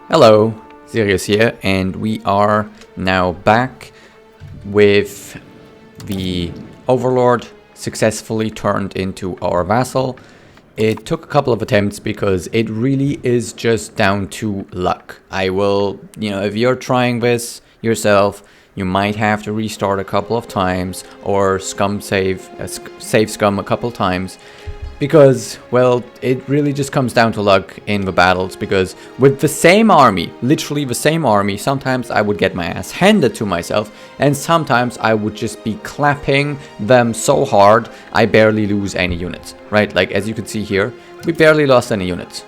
Hello, Sirius here, and we are now back with the Overlord successfully turned into our vassal. It took a couple of attempts because it really is just down to luck. I will, if you're trying this yourself, you might have to restart a couple of times or save scum a couple times. Because, well, it really just comes down to luck in the battles, because with the same army, literally the same army, sometimes I would get my ass handed to myself, and sometimes I would just be clapping them so hard, I barely lose any units, right? Like, as you can see here, we barely lost any units.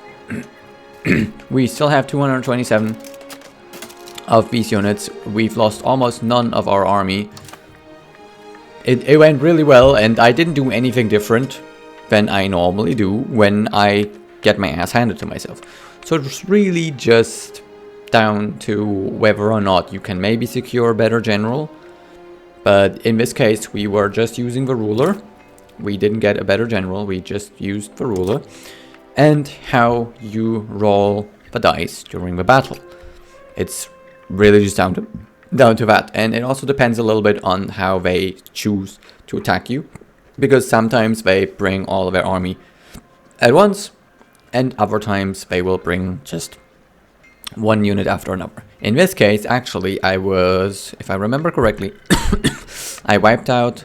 We still have 227 of these units. We've lost almost none of our army. It went really well, and I didn't do anything different than I normally do when I get my ass handed to myself. So it's really just down to whether or not you can maybe secure a better general. But in this case, we were just using the ruler. We didn't get a better general, we just used the ruler. And how you roll the dice during the battle. It's really just down to that. And it also depends a little bit on how they choose to attack you. Because sometimes they bring all of their army at once, and other times they will bring just one unit after another. In this case, actually, I was, if I remember correctly, I wiped out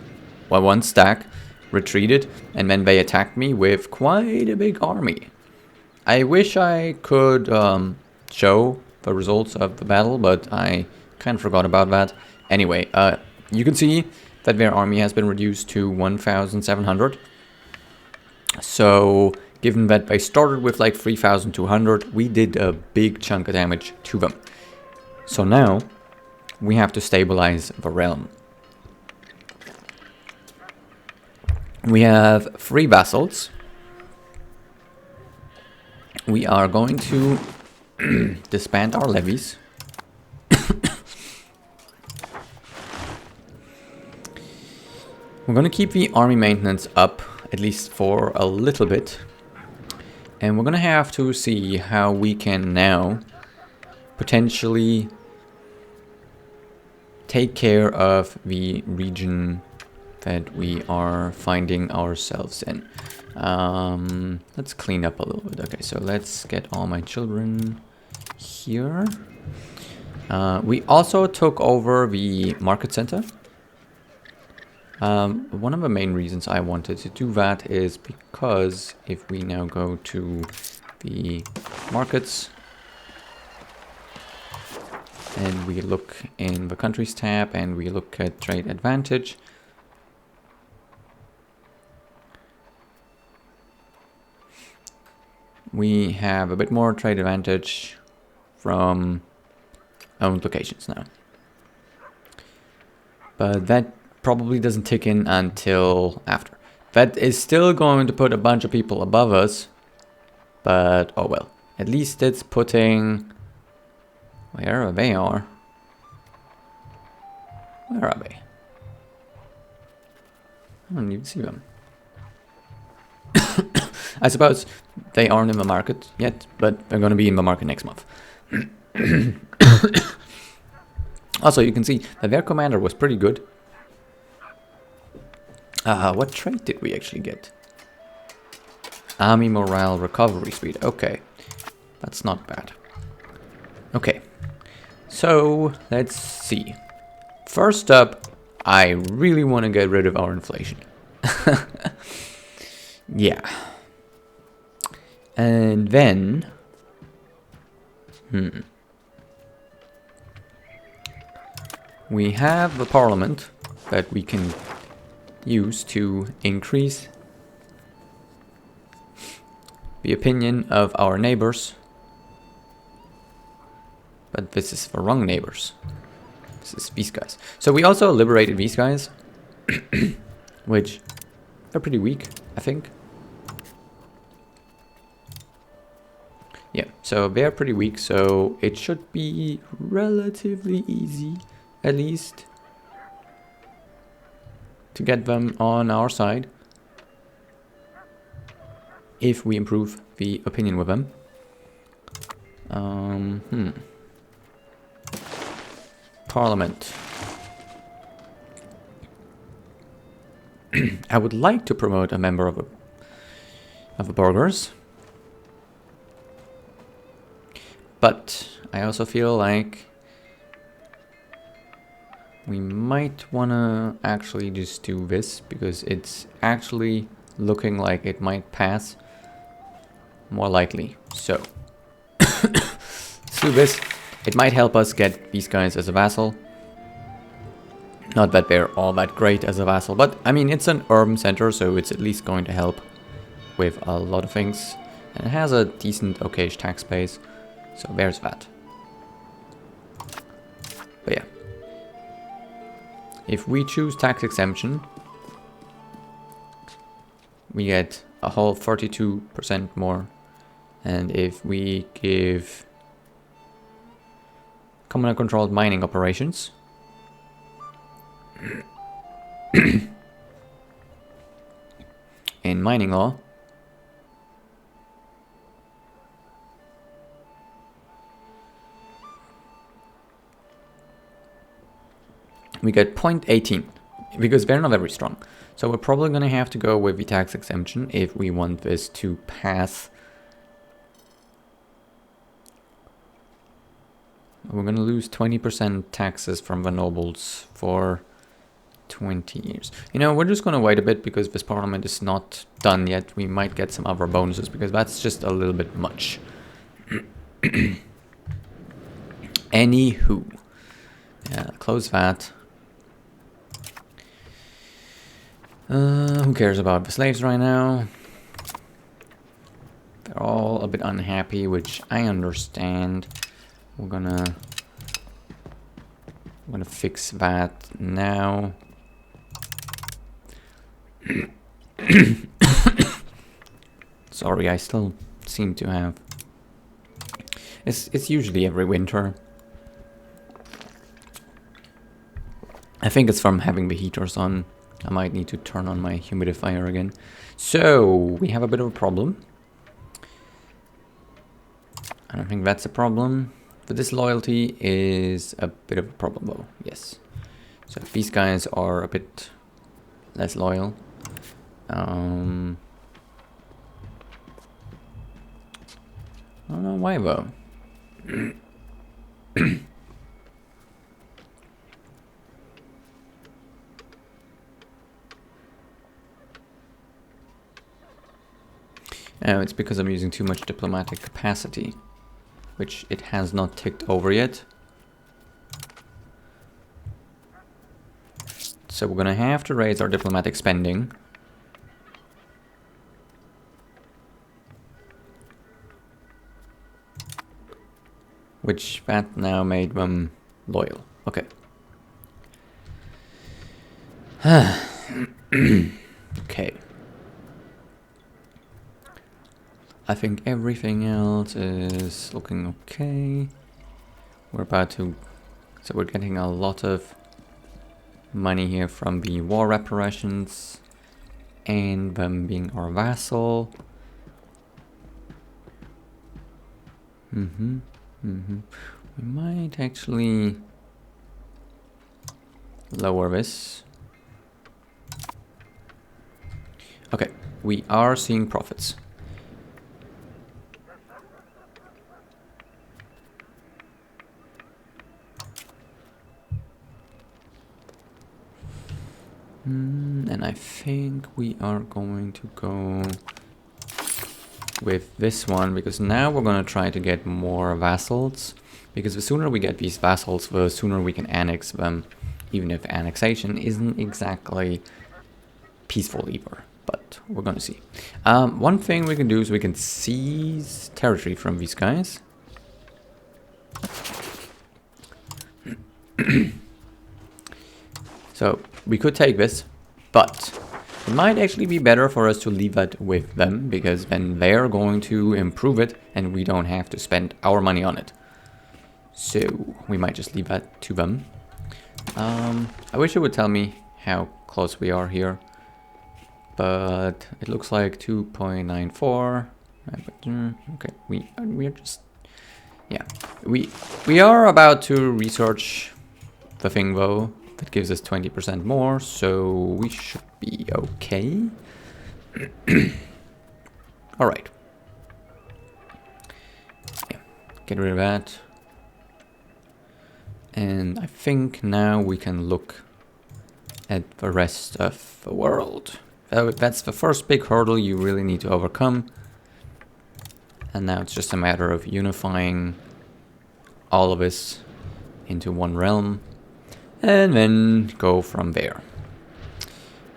one stack, retreated, and then they attacked me with quite a big army. I wish I could show the results of the battle, but I kind of forgot about that. Anyway, you can see that their army has been reduced to 1,700. So, given that they started with like 3,200, we did a big chunk of damage to them. So now, we have to stabilize the realm. We have 3 vassals. We are going to disband our levies. We're going to keep the army maintenance up, at least for a little bit. And we're going to have to see how we can now potentially take care of the region that we are finding ourselves in. Let's clean up a little bit. Okay, so let's get all my children here. We also took over the market center. One of the main reasons I wanted to do that is because if we now go to the markets and we look in the countries tab and we look at trade advantage, we have a bit more trade advantage from owned locations now. But that probably doesn't tick in until after. That is still going to put a bunch of people above us, but oh well. At least it's putting wherever they are. Where are they? I don't even see them. I suppose they aren't in the market yet, but they're going to be in the market next month. Also, you can see that their commander was pretty good. What trait did we actually get? Army morale recovery speed. Okay, that's not bad. Okay, so let's see. First up, I really want to get rid of our inflation. Yeah. And then... we have the parliament that we can use to increase the opinion of our neighbors. But this is the wrong neighbors. This is these guys. So we also liberated these guys, which are pretty weak, I think. Yeah, so they're pretty weak, so it should be relatively easy, at least, to get them on our side if we improve the opinion with them. Parliament. I would like to promote a member of the burghers, but I also feel like we might wanna actually just do this because it's actually looking like it might pass more likely. So let's do this. It might help us get these guys as a vassal. Not that they're all that great as a vassal, but I mean, it's an urban center, so it's at least going to help with a lot of things. And it has a decent, okayish tax base, so there's that. But yeah. If we choose tax exemption, we get a whole 32% more. And if we give communal controlled mining operations, in mining law, we get 0.18 because they're not very strong. So we're probably going to have to go with the tax exemption if we want this to pass. We're going to lose 20% taxes from the nobles for 20 years. You know, we're just going to wait a bit because this parliament is not done yet. We might get some other bonuses because that's just a little bit much. Anywho. Yeah, close that. Who cares about the slaves right now? They're all a bit unhappy, which I understand. We're gonna fix that now. Sorry, I still seem to have. It's usually every winter. I think it's from having the heaters on. I might need to turn on my humidifier again. So we have a bit of a problem. I don't think that's a problem. The disloyalty is a bit of a problem though, yes. So these guys are a bit less loyal. I don't know why though. Oh, it's because I'm using too much diplomatic capacity, which it has not ticked over yet. So we're gonna have to raise our diplomatic spending. Which that now made them loyal. Okay. Okay. I think everything else is looking okay. We're about to... So we're getting a lot of money here from the war reparations and them being our vassal. We might actually lower this. Okay, we are seeing profits. And I think we are going to go with this one because now we're going to try to get more vassals, because the sooner we get these vassals, the sooner we can annex them, even if annexation isn't exactly peaceful either, but we're going to see. One thing we can do is we can seize territory from these guys. So we could take this, but it might actually be better for us to leave it with them, because then they're going to improve it and we don't have to spend our money on it. So we might just leave that to them. I wish it would tell me how close we are here, but it looks like 2.94. Okay, we are just Yeah, we are about to research the thing though. That gives us 20% more, so we should be okay. All right. Yeah, get rid of that. And I think now we can look at the rest of the world. That's the first big hurdle you really need to overcome. And now it's just a matter of unifying all of this into one realm. And then go from there.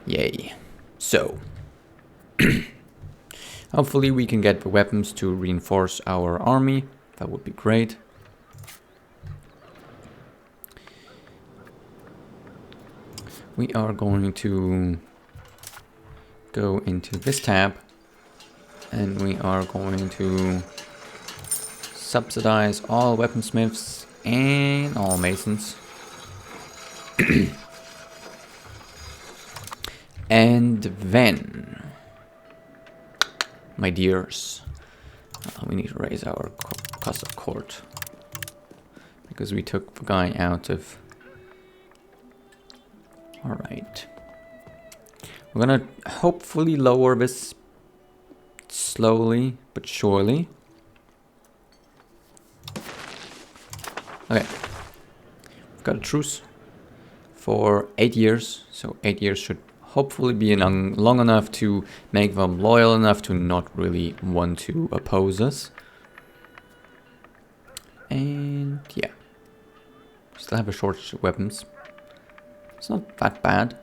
Yay. So, hopefully we can get the weapons to reinforce our army. That would be great. We are going to go into this tab. And we are going to subsidize all weaponsmiths and all masons. And then, my dears, we need to raise our cost of court because we took the guy out of. All right, we're gonna hopefully lower this slowly but surely. Okay, we've got a truce for 8 years, so 8 years should hopefully be long enough to make them loyal enough to not really want to oppose us. And yeah, still have a shortage of weapons. It's not that bad.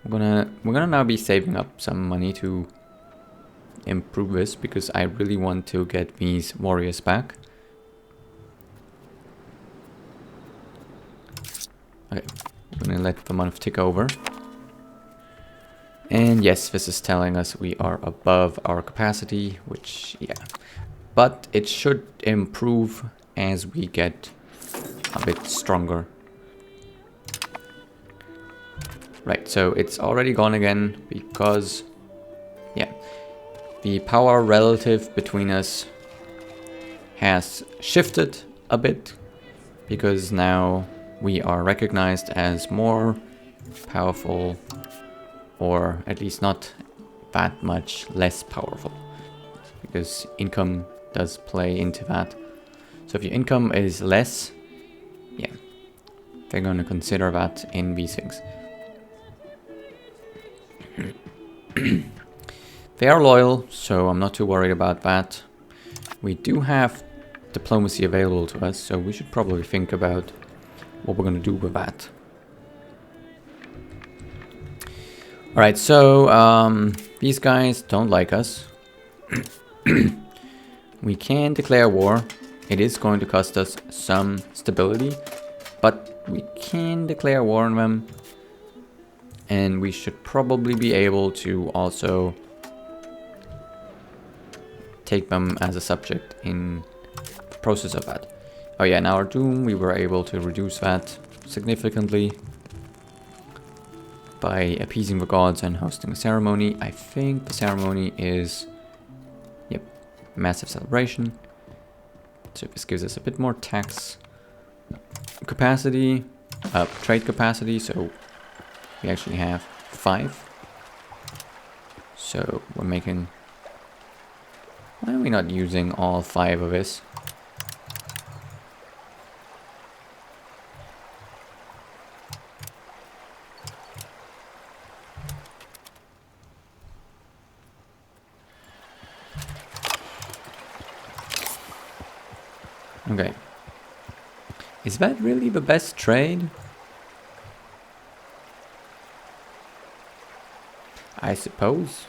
We're gonna now be saving up some money to improve this because I really want to get these warriors back. Okay, I'm gonna let the month tick over. And yes, this is telling us we are above our capacity, which, yeah. But it should improve as we get a bit stronger. Right, so it's already gone again because, yeah, the power relative between us has shifted a bit because now we are recognized as more powerful, or at least not that much less powerful, because income does play into that. So if your income is less, yeah, they're going to consider that in these things. They are loyal, so I'm not too worried about that. We do have diplomacy available to us, so we should probably think about what we're going to do with that. Alright, so these guys don't like us. We can declare war. It is going to cost us some stability, but we can declare war on them. And we should probably be able to also take them as a subject in the process of that. Oh yeah, in our Doom we were able to reduce that significantly by appeasing the gods and hosting a ceremony. I think the ceremony is, yep, massive celebration. So this gives us a bit more tax capacity, trade capacity, so we actually have 5. So we're making... Why are we not using all 5 of this? Okay. Is that really the best trade? I suppose.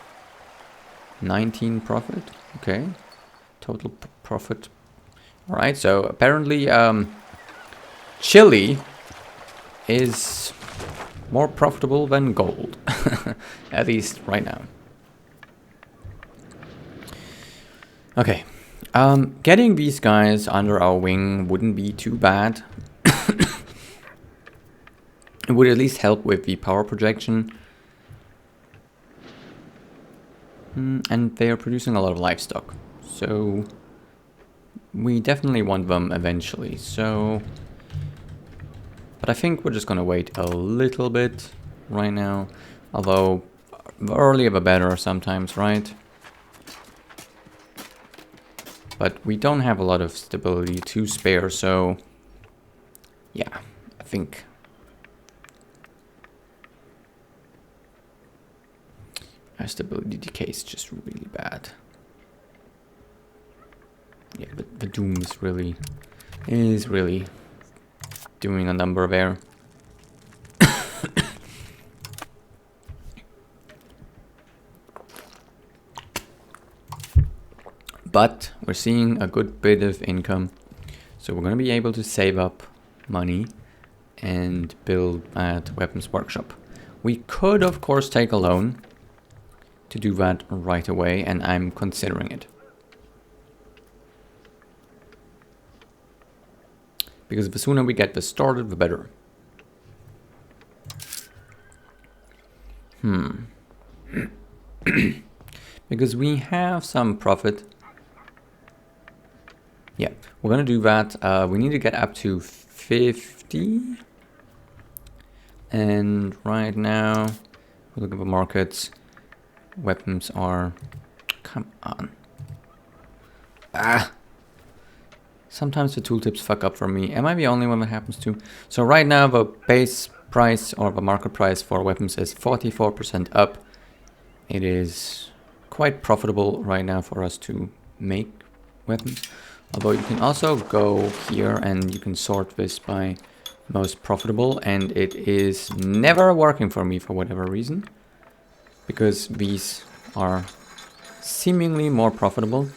19 profit. Okay. Total profit. Alright, so apparently Chile is more profitable than gold. At least right now. Okay. Getting these guys under our wing wouldn't be too bad. It would at least help with the power projection. And they are producing a lot of livestock. so we definitely want them eventually. So, but I think we're just gonna wait a little bit right now, although the earlier the better sometimes, right? But we don't have a lot of stability to spare, so yeah, I think our stability decay is just really bad. Yeah, the Doom is really doing a number there. But we're seeing a good bit of income, so we're going to be able to save up money and build at Weapons Workshop. We could, of course, take a loan to do that right away, and I'm considering it. Because the sooner we get this started, the better. Because we have some profit. Yeah, we're gonna do that. We need to get up to 50. And right now, we look at the markets. Weapons are... Come on. Ah! Sometimes the tooltips fuck up for me. Am I the only one that happens to? So right now, the base price or the market price for weapons is 44% up. It is quite profitable right now for us to make weapons. Although you can also go here and you can sort this by most profitable, and it is never working for me for whatever reason, because these are seemingly more profitable,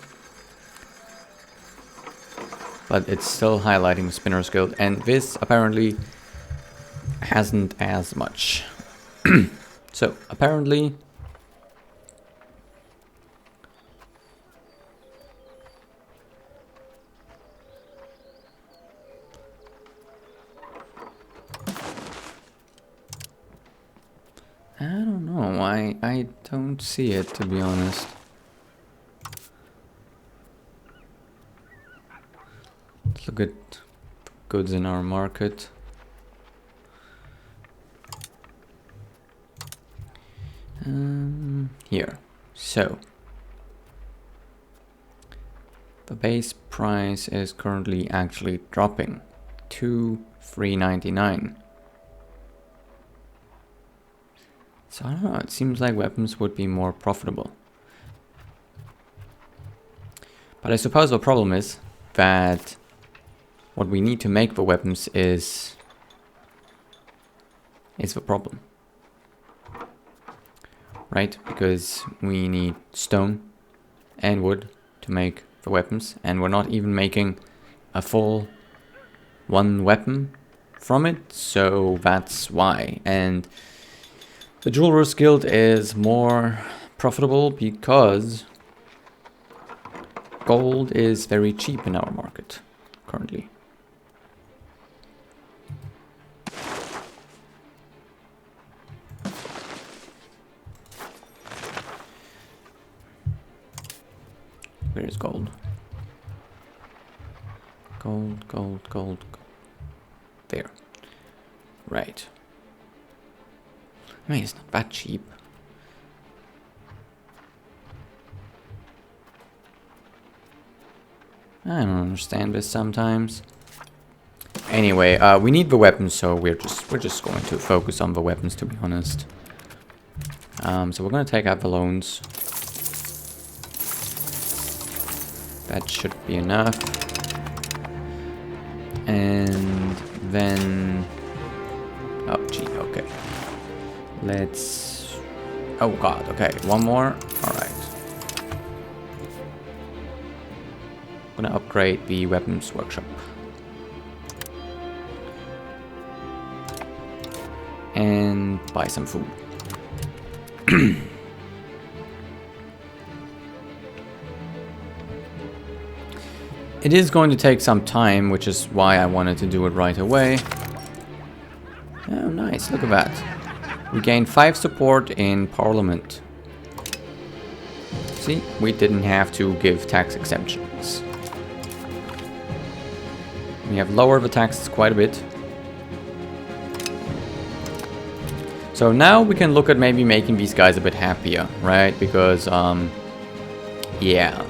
but it's still highlighting the Spinner's Guild, and this apparently hasn't as much. So apparently I don't know, I don't see it, to be honest. Let's look at goods in our market. Here. So the base price is currently actually dropping to $3.99. So I don't know, it seems like weapons would be more profitable. But I suppose the problem is that what we need to make the weapons is the problem. Right? Because we need stone and wood to make the weapons, and we're not even making a full one weapon from it, so that's why. And the Jewelers Guild is more profitable because gold is very cheap in our market currently. Where is gold? Gold, gold, gold, gold. There. Right. I mean, it's not that cheap. I don't understand this sometimes. Anyway, we need the weapons, so we're just going to focus on the weapons, to be honest. So we're gonna take out the loans. That should be enough. And then... Oh, gee, okay. Let's... Oh god, okay, one more. Alright. I'm gonna upgrade the Weapons Workshop. And buy some food. It is going to take some time, which is why I wanted to do it right away. Oh, nice. Look at that. We gained 5 support in Parliament. See, we didn't have to give tax exemptions. We have lowered the taxes quite a bit. So now we can look at maybe making these guys a bit happier, right? Because, yeah.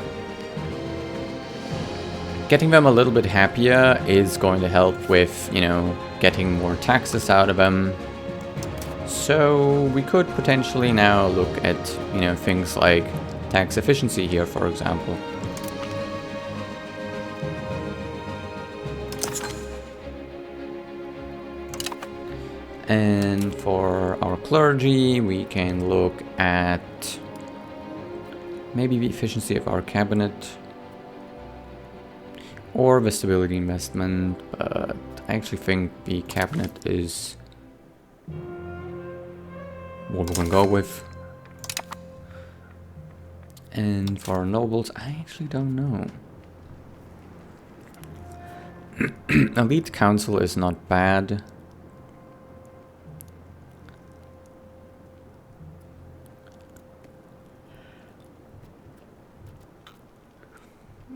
Getting them a little bit happier is going to help with, you know, getting more taxes out of them. So we could potentially now look at, you know, things like tax efficiency here, for example. And for our clergy, we can look at maybe the efficiency of our cabinet or the stability investment, but I actually think the cabinet is what we're gonna go with. And for nobles, I actually don't know. Elite council is not bad.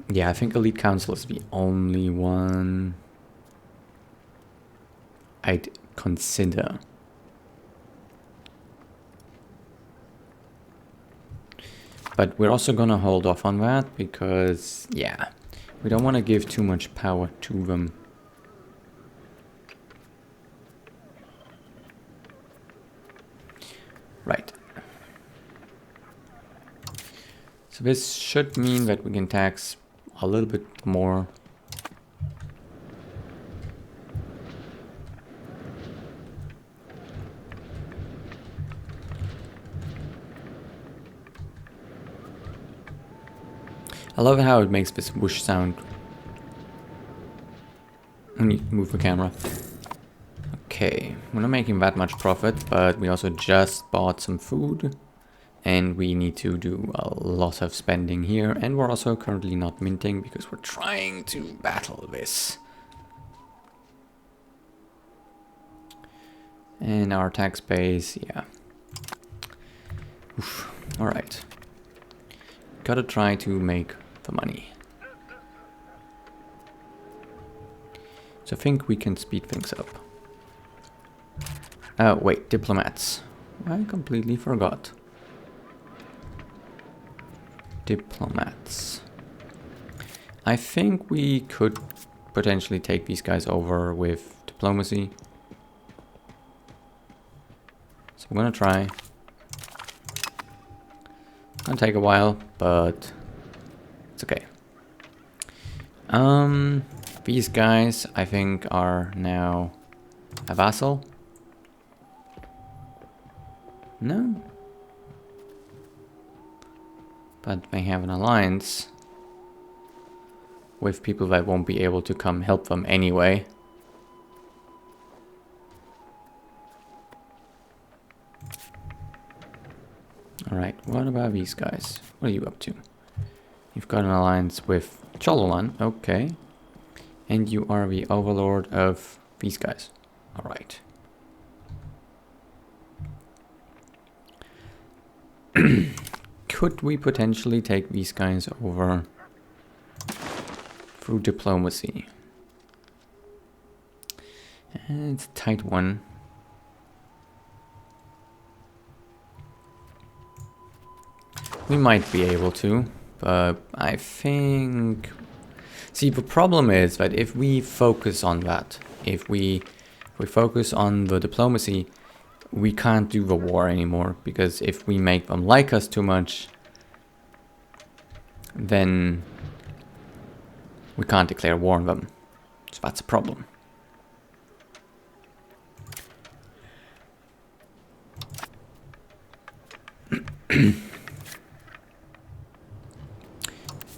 Yeah, I think Elite Council is the only one I'd consider. But we're also gonna hold off on that because, yeah, we don't want to give too much power to them. Right. So this should mean that we can tax a little bit more. I love how it makes this whoosh sound when you move the camera. Okay, we're not making that much profit, but we also just bought some food. And we need to do a lot of spending here. And we're also currently not minting because we're trying to battle this. And our tax base, yeah. Oof. All right. Gotta try to make the money. So I think we can speed things up. Oh, wait, diplomats. I completely forgot. Diplomats. I think we could potentially take these guys over with diplomacy. So I'm gonna try. Gonna take a while, but it's okay. These guys I think are now a vassal. No. But they have an alliance with people that won't be able to come help them anyway. Alright, what about these guys? What are you up to? You've got an alliance with Chololan, okay. And you are the overlord of these guys. Alright. Could we potentially take these guys over through diplomacy? It's a tight one. We might be able to, but I think... See, the problem is that if we focus on that, if we focus on the diplomacy, we can't do the war anymore, because if we make them like us too much, then we can't declare war on them. So that's a problem.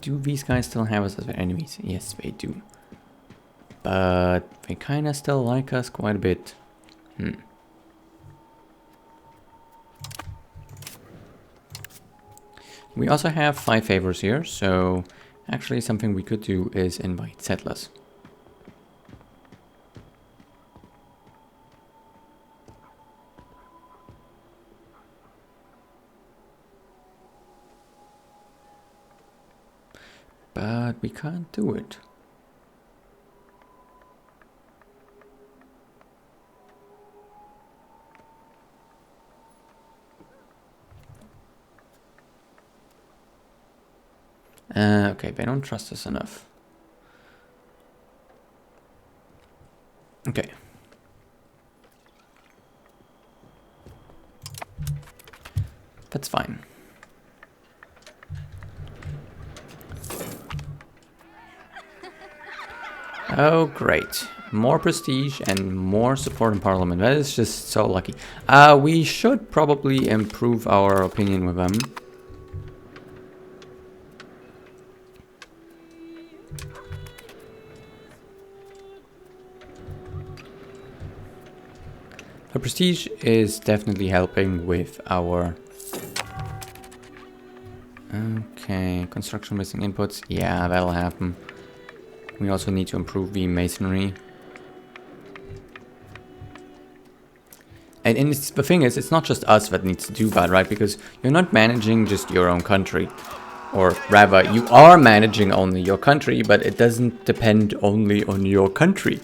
Do these guys still have us as their enemies? Yes, they do. But they kind of still like us quite a bit. We also have 5 favors here, so actually something we could do is invite settlers. But we can't do it. Okay, they don't trust us enough. Okay. That's fine. Oh, great. More prestige and more support in Parliament. That is just so lucky. We should probably improve our opinion with them. The prestige is definitely helping with our... Okay, construction missing inputs. Yeah, that'll happen. We also need to improve the masonry. And the thing is, it's not just us that needs to do that, right? Because you're not managing just your own country. Or rather, you are managing only your country, but it doesn't depend only on your country.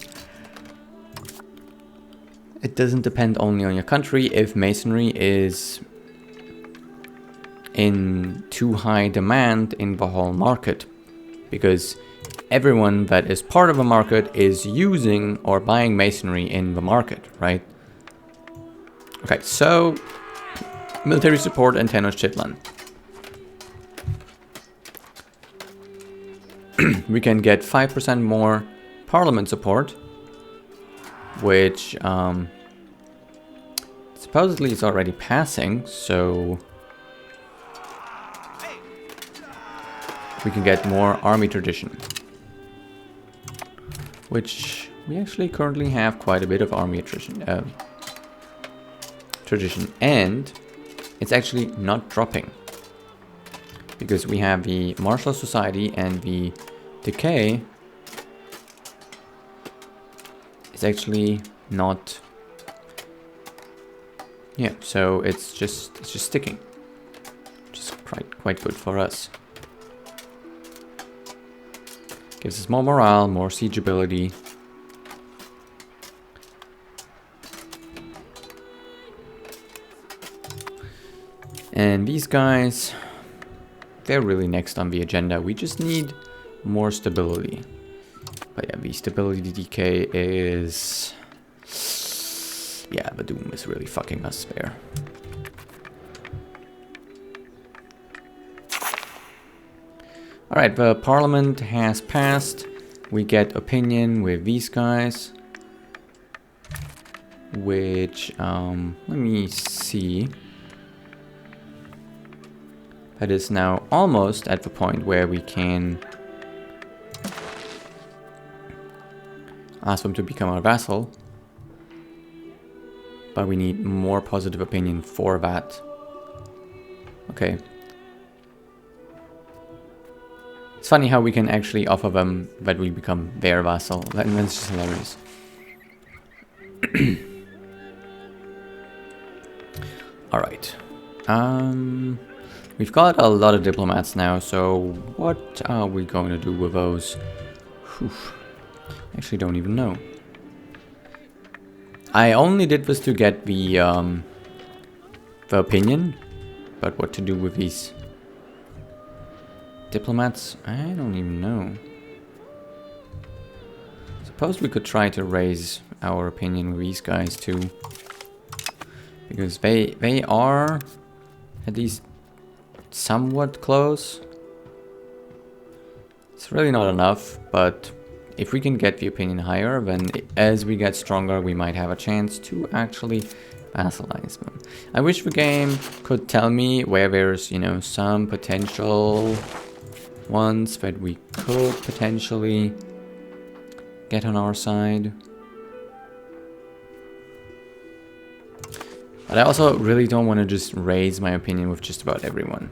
It doesn't depend only on your country if masonry is in too high demand in the whole market. Because everyone that is part of a market is using or buying masonry in the market, right? Okay, so military support in Tenochtitlan. We can get 5% more parliament support, which supposedly is already passing, so we can get more army tradition, which we actually currently have quite a bit of army tradition, and it's actually not dropping because we have the martial society and the decay is actually not. Yeah, so it's just sticking, which is quite good for us. Gives us more morale, more siege ability. And these guys, they're really next on the agenda. We just need more stability. But yeah, the stability decay is... Yeah, the Doom is really fucking us there. Alright, the parliament has passed. We get opinion with these guys. Which, let me see. That is now almost at the point where we can ask them to become our vassal. But we need more positive opinion for that. Okay. It's funny how we can actually offer them that we become their vassal. That's just hilarious. Alright. We've got a lot of diplomats now, so what are we going to do with those? Whew. Actually don't even know. I only did this to get the opinion, but what to do with these diplomats, I don't even know. Suppose we could try to raise our opinion with these guys too, because they are at least somewhat close. It's really not enough, but if we can get the opinion higher, then as we get stronger, we might have a chance to actually vassalize them. I wish the game could tell me where there's, you know, some potential ones that we could potentially get on our side. But I also really don't want to just raise my opinion with just about everyone.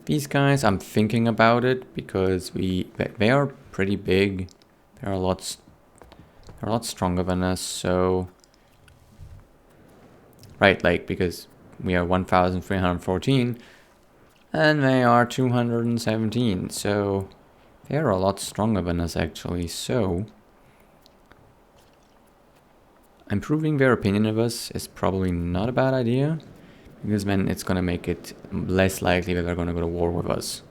These guys, I'm thinking about it because they are pretty big. They're a lot stronger than us, so right, like because we are 1,314. And they are 217, so they're a lot stronger than us actually, so improving their opinion of us is probably not a bad idea, because then it's gonna make it less likely that they're gonna go to war with us.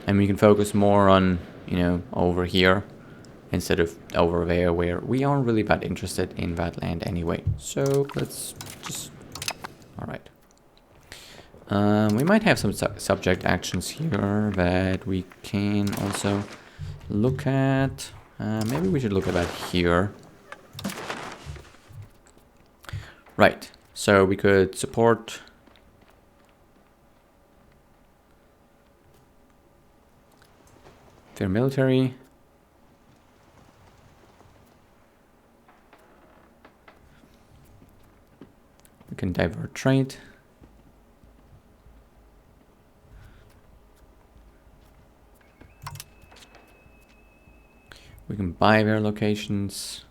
And we can focus more on, you know, over here instead of over there, where we aren't really that interested in that land anyway. So let's just... Alright. We might have some subject actions here that we can also look at. Maybe we should look at that here. Right, so we could support their military. We can divert trade. We can buy their locations.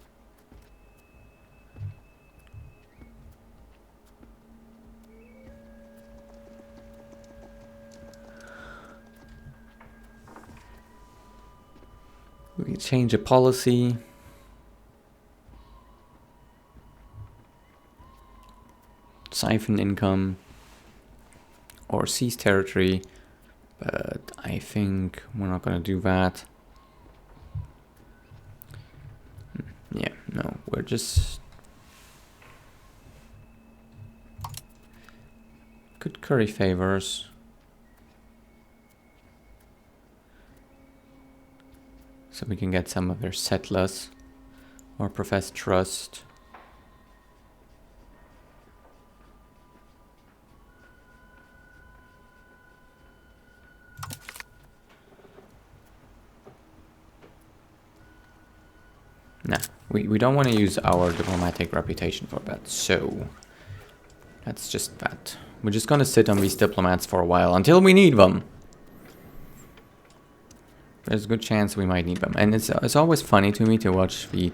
We can change a policy. Siphon income. Or seize territory. But I think we're not going to do that. Yeah, no, we're just... Could curry favors. So we can get some of their settlers. Or profess trust. Nah, we don't want to use our diplomatic reputation for that, so that's just that. We're just gonna sit on these diplomats for a while until we need them. There's a good chance we might need them, and it's always funny to me to watch the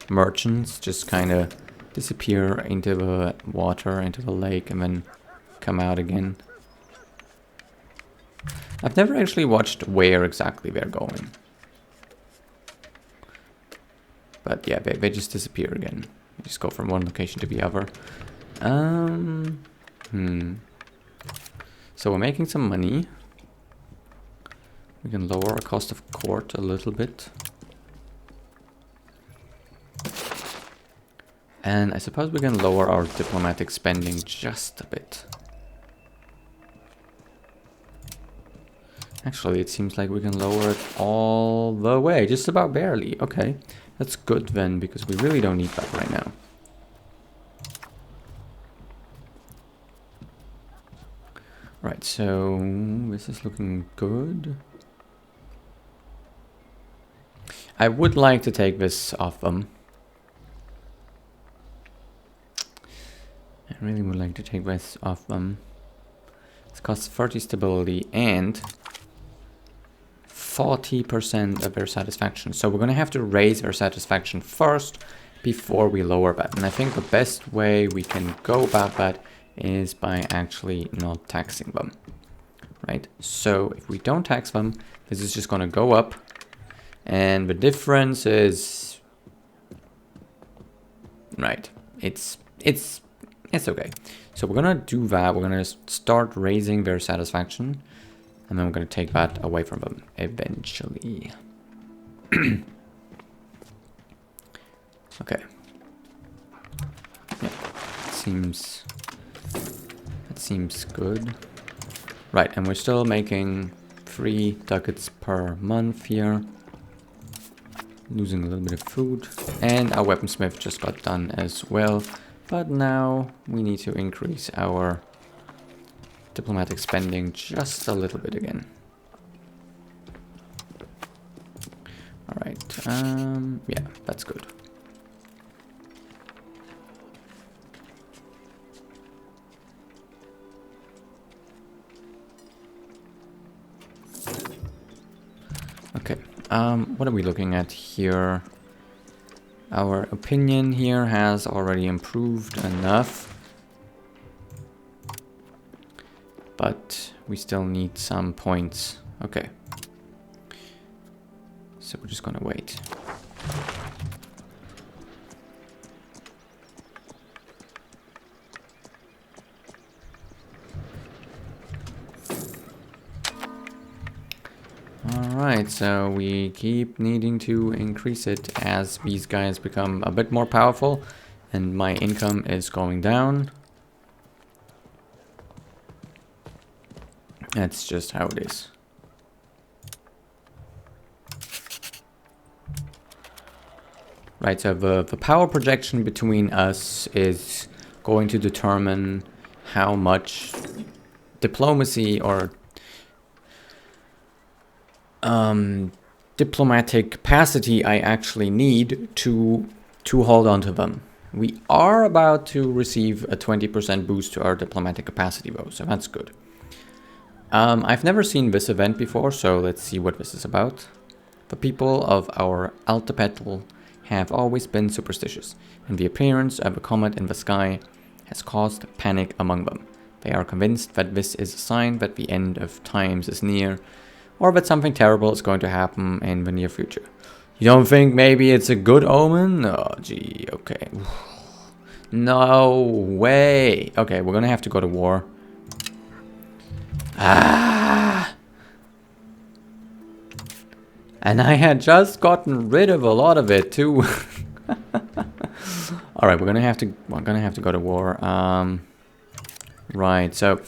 merchants just kind of disappear into the water, into the lake, and then come out again. I've never actually watched where exactly they're going. But yeah, they just disappear again. They just go from one location to the other. So we're making some money. We can lower our cost of court a little bit. And I suppose we can lower our diplomatic spending just a bit. Actually, it seems like we can lower it all the way, just about barely. Okay. That's good then, because we really don't need that right now. Right, so this is looking good. I would like to take this off them. I really would like to take this off them. This costs 30 stability and 40% of their satisfaction. So we're going to have to raise their satisfaction first before we lower that. And I think the best way we can go about that is by actually not taxing them. Right? So if we don't tax them, this is just going to go up. And the difference is... Right. It's okay. So we're going to do that. We're going to start raising their satisfaction. And then we're going to take that away from them eventually. Okay. Yeah, that seems good. Right, and we're still making 3 ducats per month here. Losing a little bit of food. And our weaponsmith just got done as well. But now we need to increase our diplomatic spending just a little bit again. Alright, yeah, that's good. Okay, what are we looking at here? Our opinion here has already improved enough but we still need some points. Okay. So we're just gonna wait. Alright, so we keep needing to increase it as these guys become a bit more powerful and my income is going down. That's just how it is. Right, so the power projection between us is going to determine how much diplomacy or diplomatic capacity I actually need to hold on to them. We are about to receive a 20% boost to our diplomatic capacity though, so that's good. I've never seen this event before, so let's see what this is about. The people of our Altepetal have always been superstitious, and the appearance of a comet in the sky has caused panic among them. They are convinced that this is a sign that the end of times is near, or that something terrible is going to happen in the near future. You don't think maybe it's a good omen? Oh, gee, okay. No way. Okay, we're gonna have to go to war. Ah! And I had just gotten rid of a lot of it too. All right, we're gonna have to go to war. Right, so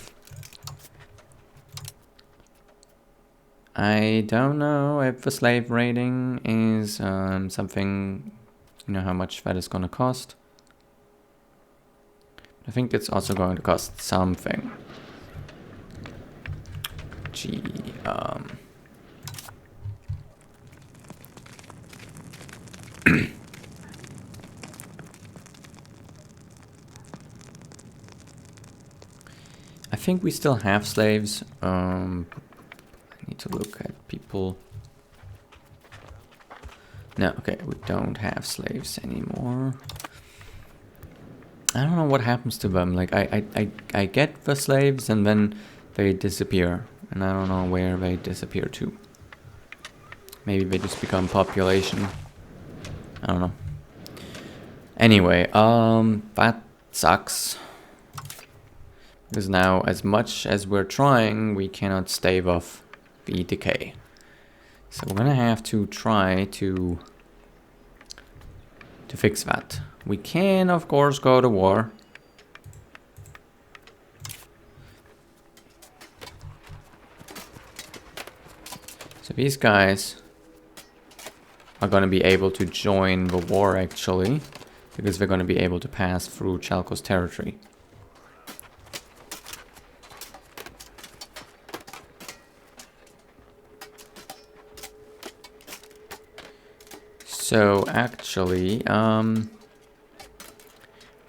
I don't know if the slave raiding is something, you know how much that is gonna cost. I think it's also going to cost something. Gee, I think we still have slaves. I need to look at people. No, okay, we don't have slaves anymore. I don't know what happens to them. Like, I get the slaves and then they disappear. And I don't know where they disappear to. Maybe they just become population. I don't know. Anyway, that sucks. Because now, as much as we're trying, we cannot stave off the decay. So we're gonna have to try to fix that. We can, of course, go to war. So these guys are gonna be able to join the war, actually, because they're gonna be able to pass through Chalco's territory. So actually,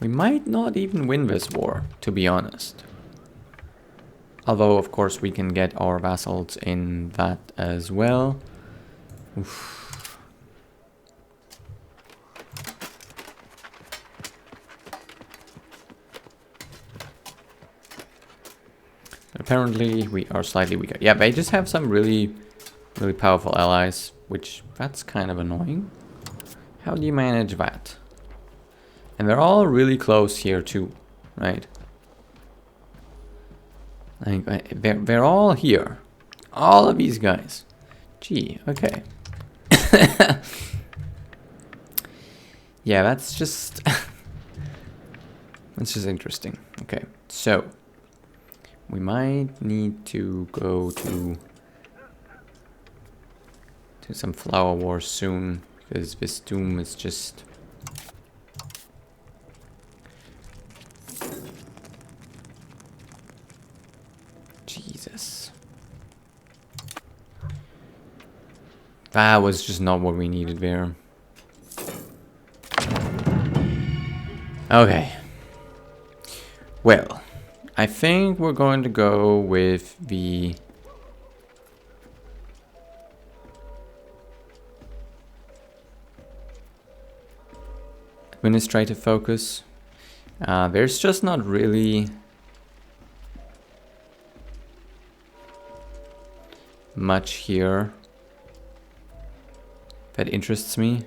we might not even win this war, to be honest. Although, of course, we can get our vassals in that as well. Oof. Apparently, we are slightly weaker. Yeah, they just have some really powerful allies, which that's kind of annoying. How do you manage that? And they're all really close here too, right? Like they're all here. All of these guys. Gee, okay. Yeah, that's just that's just interesting. Okay, so we might need to go to some flower wars soon, because this doom is just Jesus. That was just not what we needed there. Okay. Well, I think we're going to go with the administrative focus. There's just not really much here that interests me.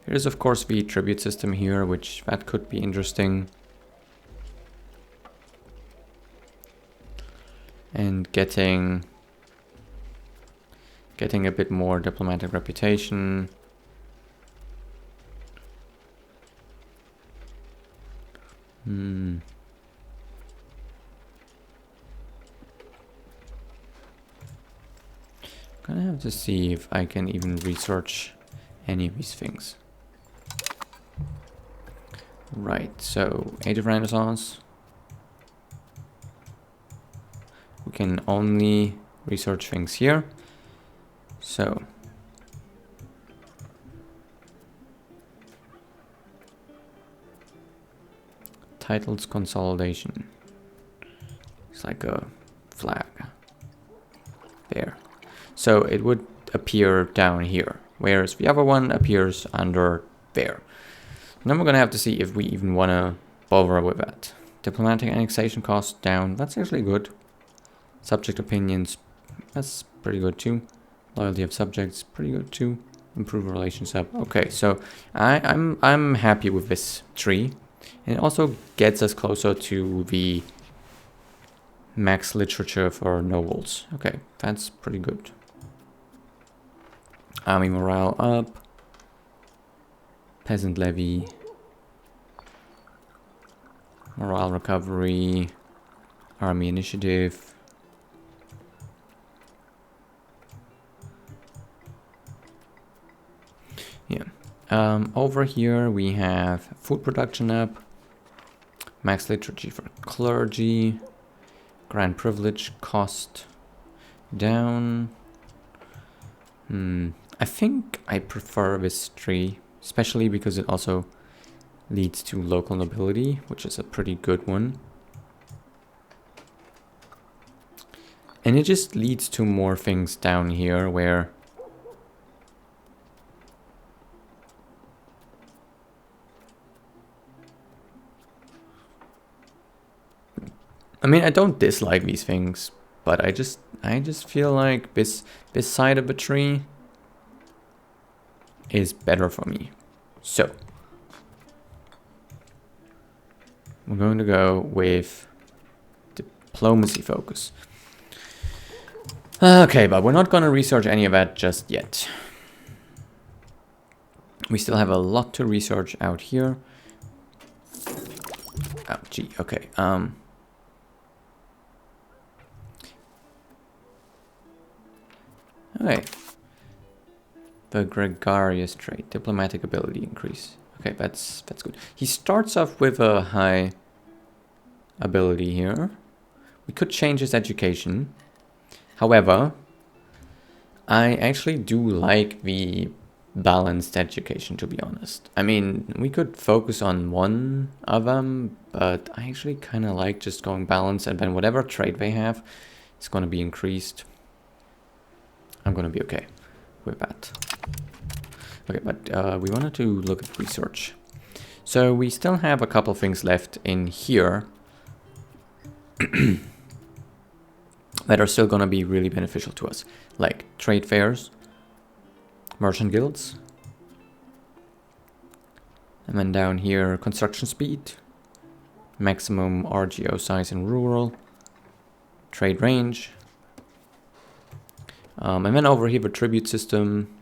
Here's of course the tribute system here, which that could be interesting. And getting a bit more diplomatic reputation. Gonna have to see if I can even research any of these things. Right, so Age of Renaissance. We can only research things here. So titles consolidation. It's like a flag there. So it would appear down here, whereas the other one appears under there. And then we're gonna have to see if we even wanna bother with that. Diplomatic annexation cost down, that's actually good. Subject opinions, that's pretty good too. Loyalty of subjects, pretty good too. Improve relations up. Okay, so I'm happy with this tree. And it also gets us closer to the max literature for nobles. Okay, that's pretty good. Army morale up. Peasant levy. Morale recovery. Army initiative. Yeah. Over here we have food production up. Max liturgy for clergy. Grand privilege cost down. I think I prefer this tree, especially because it also leads to local nobility, which is a pretty good one. And it just leads to more things down here where I mean, I don't dislike these things, but I just feel like this side of the tree is better for me. So we're going to go with diplomacy focus. Okay, but we're not going to research any of that just yet. We still have a lot to research out here. Oh, gee, okay. Okay. The gregarious trait, diplomatic ability increase. Okay, that's good. He starts off with a high ability here. We could change his education. However, I actually do like the balanced education, to be honest. I mean, we could focus on one of them, but I actually kind of like just going balanced, and then whatever trait they have is going to be increased. I'm going to be okay with that. Okay, but we wanted to look at research. So we still have a couple things left in here that are still going to be really beneficial to us, like trade fairs, merchant guilds, and then down here construction speed, maximum RGO size in rural, trade range, and then over here the tribute system,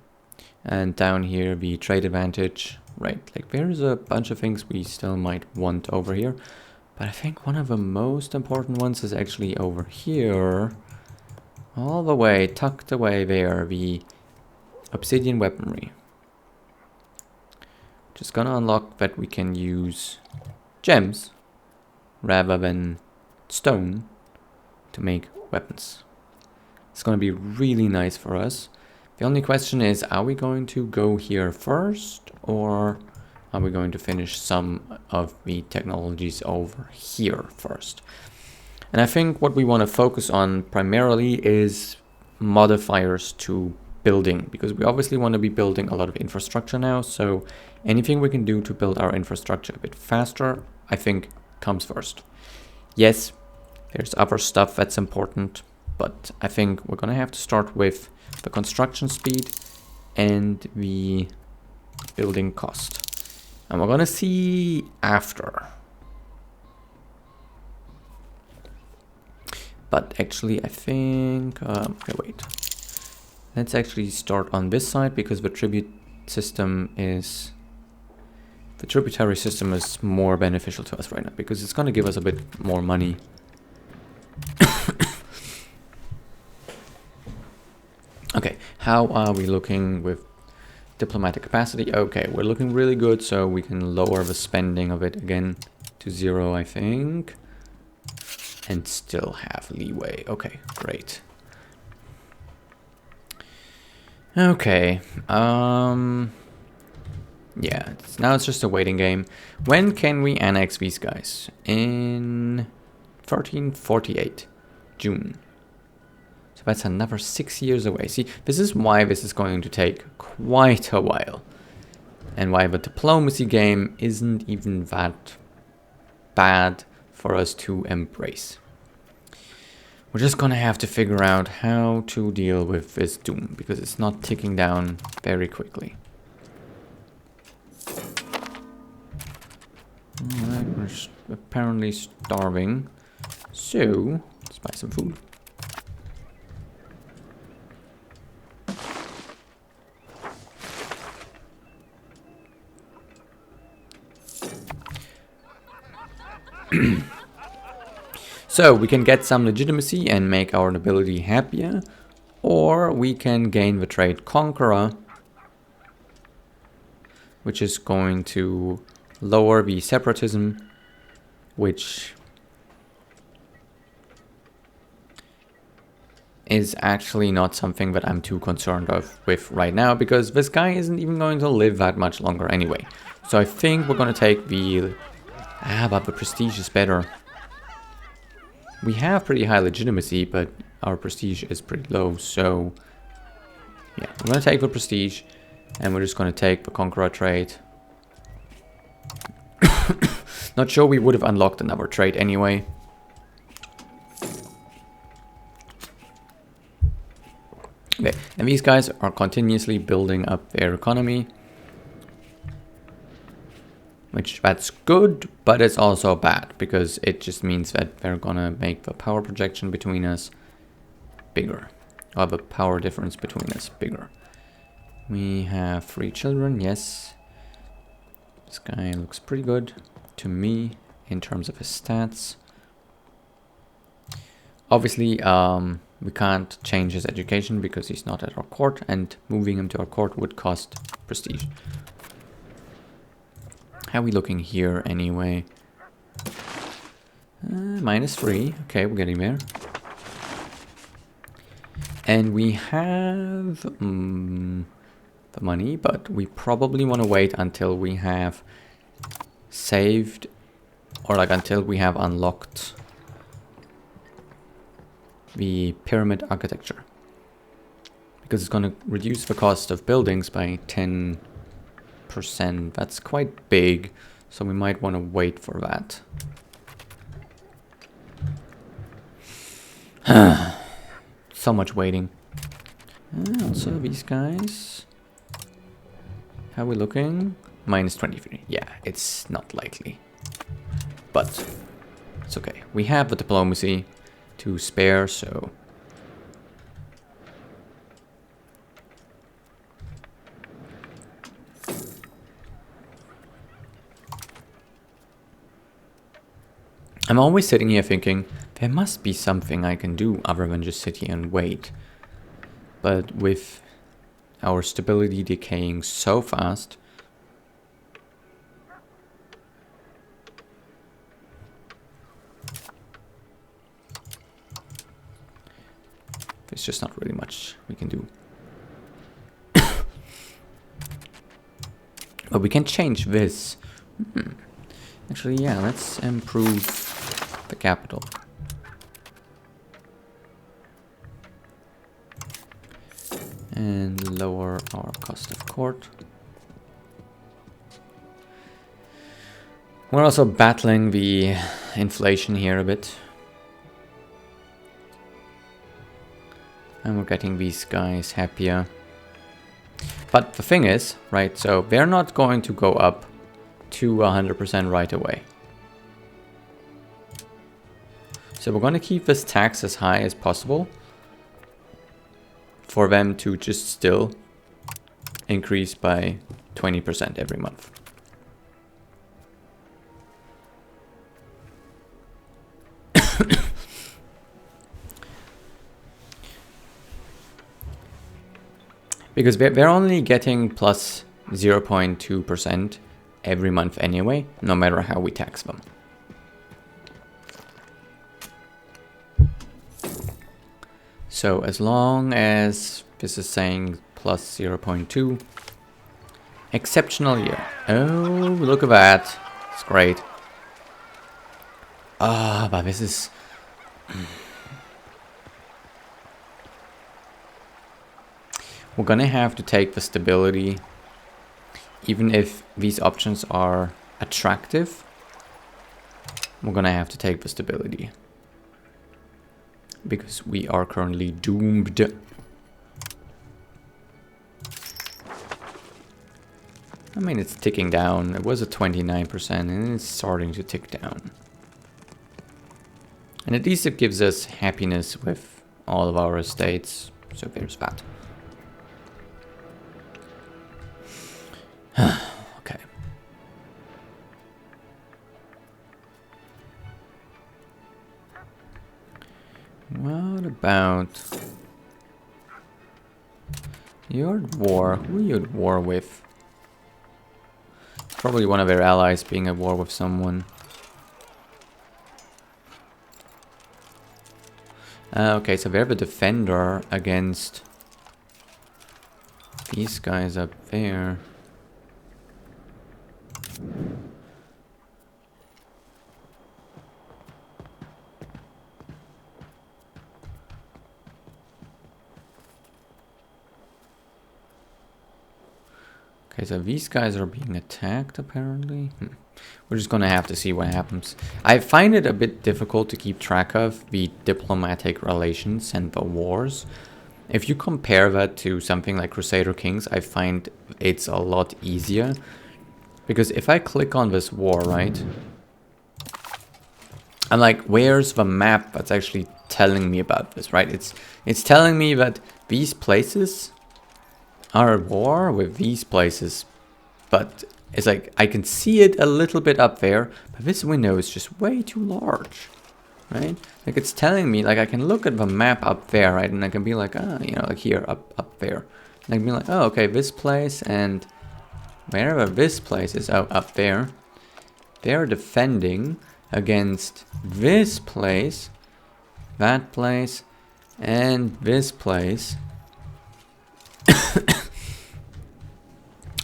and down here the trade advantage. Right, like there's a bunch of things we still might want over here. But I think one of the most important ones is actually over here. All the way, tucked away there, the obsidian weaponry. Just gonna unlock that we can use gems rather than stone to make weapons. It's gonna be really nice for us. The only question is, are we going to go here first, or are we going to finish some of the technologies over here first? And I think what we want to focus on primarily is modifiers to building, because we obviously want to be building a lot of infrastructure now. So anything we can do to build our infrastructure a bit faster, I think comes first. Yes, There's other stuff that's important, but I think we're gonna have to start with the construction speed and the building cost. And we're gonna see after. But actually, I think... okay, wait. Let's actually start on this side, because the tribute system is... the tributary system is more beneficial to us right now, because it's going to give us a bit more money. Okay, how are we looking with diplomatic capacity? Okay, we're looking really good, so we can lower the spending of it again to 0, I think. And still have leeway. Okay, great. Okay, yeah, now it's just a waiting game. When can we annex these guys? In 1348, June. So that's another 6 years away. See, this is why this is going to take quite a while. And why the diplomacy game isn't even that bad for us to embrace. We're just gonna have to figure out how to deal with this doom, because it's not ticking down very quickly. Alright, we're apparently starving, so let's buy some food. So we can get some legitimacy and make our nobility happier, or we can gain the trade conqueror, which is going to lower the separatism, which is actually not something that I'm too concerned with right now, because this guy isn't even going to live that much longer anyway. So I think we're going to take the... but the prestige is better. We have pretty high legitimacy, but our prestige is pretty low, so... yeah, we're going to take the prestige, and we're just going to take the conqueror trade. Not sure we would have unlocked another trade anyway. Okay, and these guys are continuously building up their economy. Which, that's good, but it's also bad, because it just means that they're gonna make the power projection between us bigger. Or the power difference between us bigger. We have 3 children, yes. This guy looks pretty good to me in terms of his stats. Obviously, we can't change his education because he's not at our court, and moving him to our court would cost prestige. How are we looking here anyway? -3. Okay, we're getting there. And we have the money, but we probably want to wait until we have saved, or like until we have unlocked the pyramid architecture. Because it's going to reduce the cost of buildings by 10%. That's quite big, so we might want to wait for that. So much waiting. Also, these guys. How are we looking? -23. Yeah, it's not likely. But it's okay. We have the diplomacy to spare, so... I'm always sitting here thinking, there must be something I can do other than just sit here and wait. But with our stability decaying so fast, there's just not really much we can do. But we can change this. Actually, yeah, let's improve the capital. And lower our cost of court. We're also battling the inflation here a bit. And we're getting these guys happier. But the thing is, right, so they're not going to go up to 100% right away. So we're going to keep this tax as high as possible for them to just still increase by 20% every month. Because they're only getting plus 0.2% every month anyway, no matter how we tax them. So as long as this is saying plus 0.2, exceptional year. Oh, look at that. It's great. Ah, but this is... We're gonna have to take the stability, even if these options are attractive. We're gonna have to take the stability because we are currently doomed. I mean, it's ticking down. It was at 29% and it's starting to tick down. And at least it gives us happiness with all of our estates. So there's that. Okay. What about... You're at war. Who are you at war with? Probably one of their allies being at war with someone. Okay, so they're the defender against these guys up there. Okay, so these guys are being attacked apparently. We're just gonna have to see what happens. I find it a bit difficult to keep track of the diplomatic relations and the wars. If you compare that to something like Crusader Kings, I find it's a lot easier. Because if I click on this war, right? I'm like, where's the map that's actually telling me about this, right? It's telling me that these places are at war with these places, but it's like I can see it a little bit up there, but this window is just way too large, right? Like it's telling me, like I can look at the map up there, right? And I can be like, ah, you know, like here, up there. And I can be like, oh, okay, this place and wherever this place is, oh, up there, they're defending against this place, that place, and this place.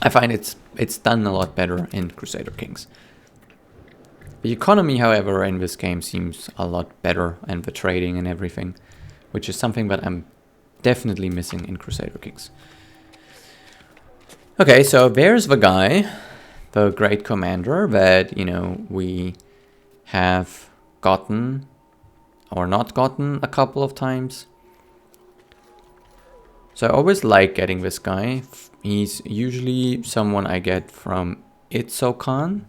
I find it's done a lot better in Crusader Kings. The economy, however, in this game seems a lot better, and the trading and everything, which is something that I'm definitely missing in Crusader Kings. Okay, so there's the guy, the great commander that, you know, we have gotten or not gotten a couple of times. So I always like getting this guy. He's usually someone I get from Itzokan.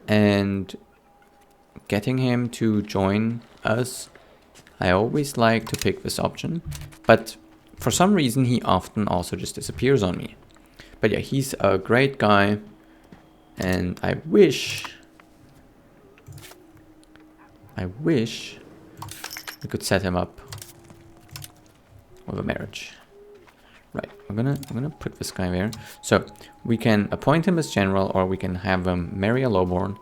And getting him to join us, I always like to pick this option. But for some reason, he often also just disappears on me. But yeah, he's a great guy. And I wish we could set him up with a marriage. Right, I'm gonna put this guy there. So we can appoint him as general, or we can have him marry a lowborn.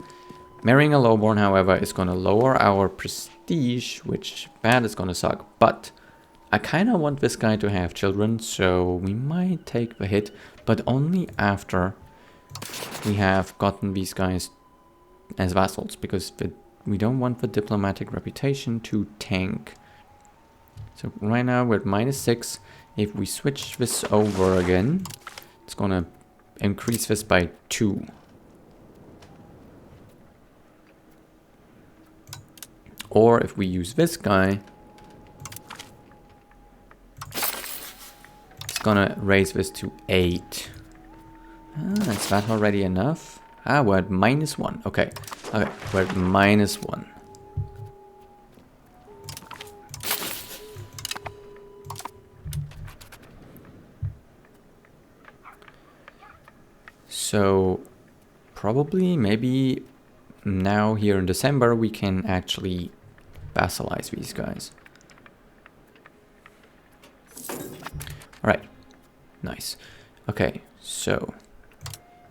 Marrying a lowborn, however, is gonna lower our prestige, which that is gonna suck. But I kind of want this guy to have children, so we might take the hit, but only after we have gotten these guys as vassals, because we don't want the diplomatic reputation to tank. So right now we're at -6. If we switch this over again, it's gonna increase this by 2. Or if we use this guy, gonna raise this to 8. Is that already enough? We're at -1. Okay. Okay, we're at -1. So probably maybe now here in December we can actually vassalize these guys. Alright. Nice. Okay, so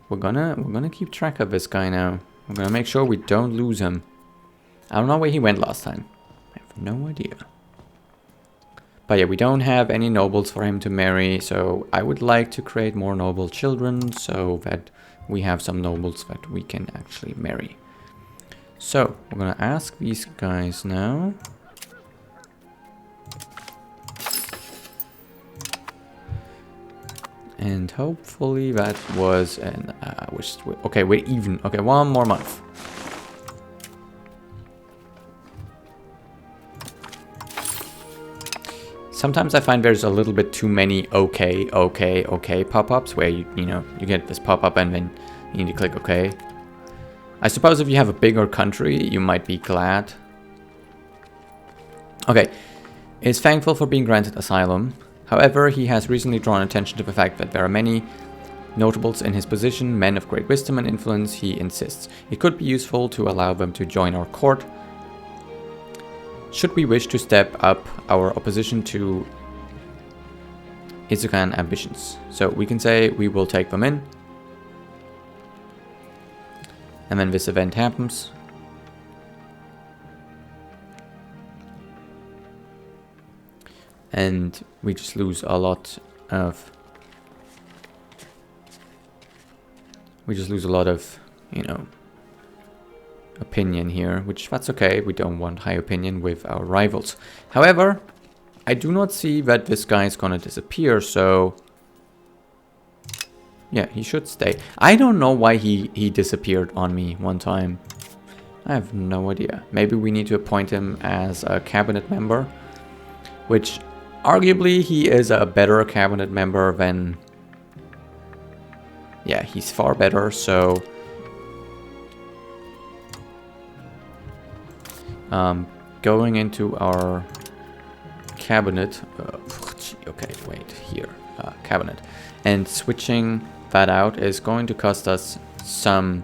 we're gonna keep track of this guy now. We're gonna make sure we don't lose him. I don't know where he went last time. I have no idea. But yeah, we don't have any nobles for him to marry, so I would like to create more noble children so that we have some nobles that we can actually marry. So, we're gonna ask these guys now. And hopefully that was an... okay, we're even. Okay, 1 more month. Sometimes I find there's a little bit too many okay pop-ups where you get this pop-up and then you need to click okay. I suppose if you have a bigger country, you might be glad. Okay, is thankful for being granted asylum. However, he has recently drawn attention to the fact that there are many notables in his position, men of great wisdom and influence. He insists it could be useful to allow them to join our court should we wish to step up our opposition to Izukan ambitions. So we can say we will take them in. And then this event happens. And we just lose a lot of... you know, opinion here, which that's okay. We don't want high opinion with our rivals. However, I do not see that this guy is gonna disappear, so yeah, he should stay. I don't know why he disappeared on me one time. I have no idea. Maybe we need to appoint him as a cabinet member, which arguably he is a better cabinet member than... yeah, he's far better, so... going into our cabinet, okay, wait, here, cabinet, and switching that out is going to cost us some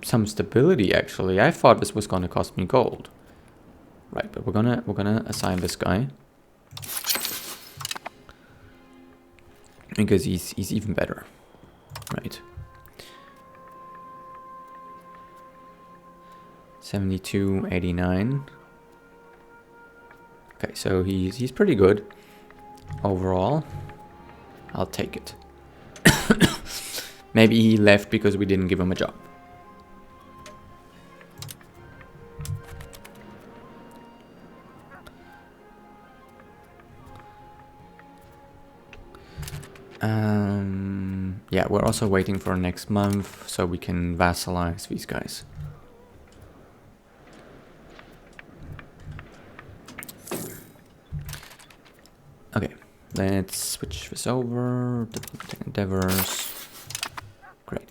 stability. Actually, I thought this was going to cost me gold, right? But we're gonna assign this guy because he's even better, right? 72, 89. Okay, so he's pretty good overall. I'll take it. Maybe he left because we didn't give him a job. Yeah, we're also waiting for next month so we can vassalize these guys. Okay, let's switch this over. Endeavors. Great.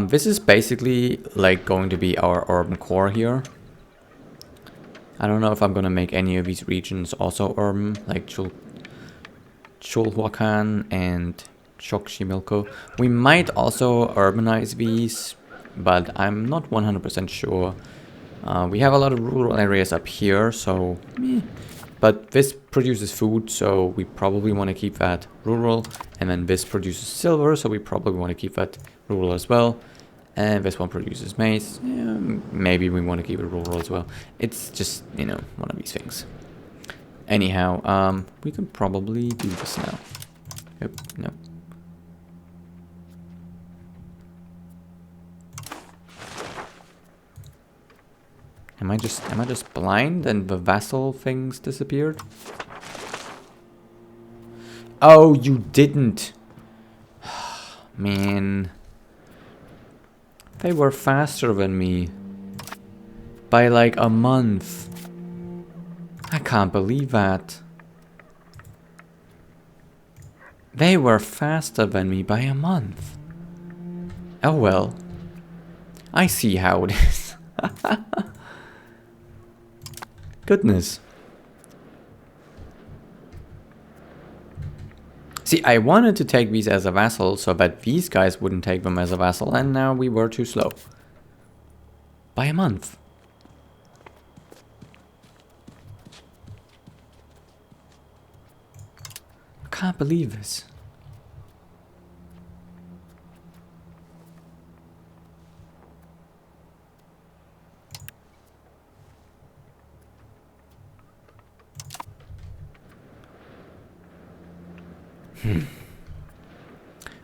This is basically like going to be our urban core here. I don't know if I'm gonna make any of these regions also urban, like Chulhuacan and Xochimilco. We might also urbanize these, but I'm not 100% sure. We have a lot of rural areas up here, so... But this produces food, so we probably want to keep that rural. And then this produces silver, so we probably want to keep that rural as well. And this one produces maize. Yeah, maybe we want to keep it rural as well. It's just, you know, one of these things. Anyhow, we can probably do this now. Yep, no. Am I just blind and the vassal things disappeared? Oh, you didn't. Man. They were faster than me. By like a month. I can't believe that. They were faster than me by a month. Oh well. I see how it is. Goodness. See, I wanted to take these as a vassal so that these guys wouldn't take them as a vassal, and now we were too slow. By a month. I can't believe this.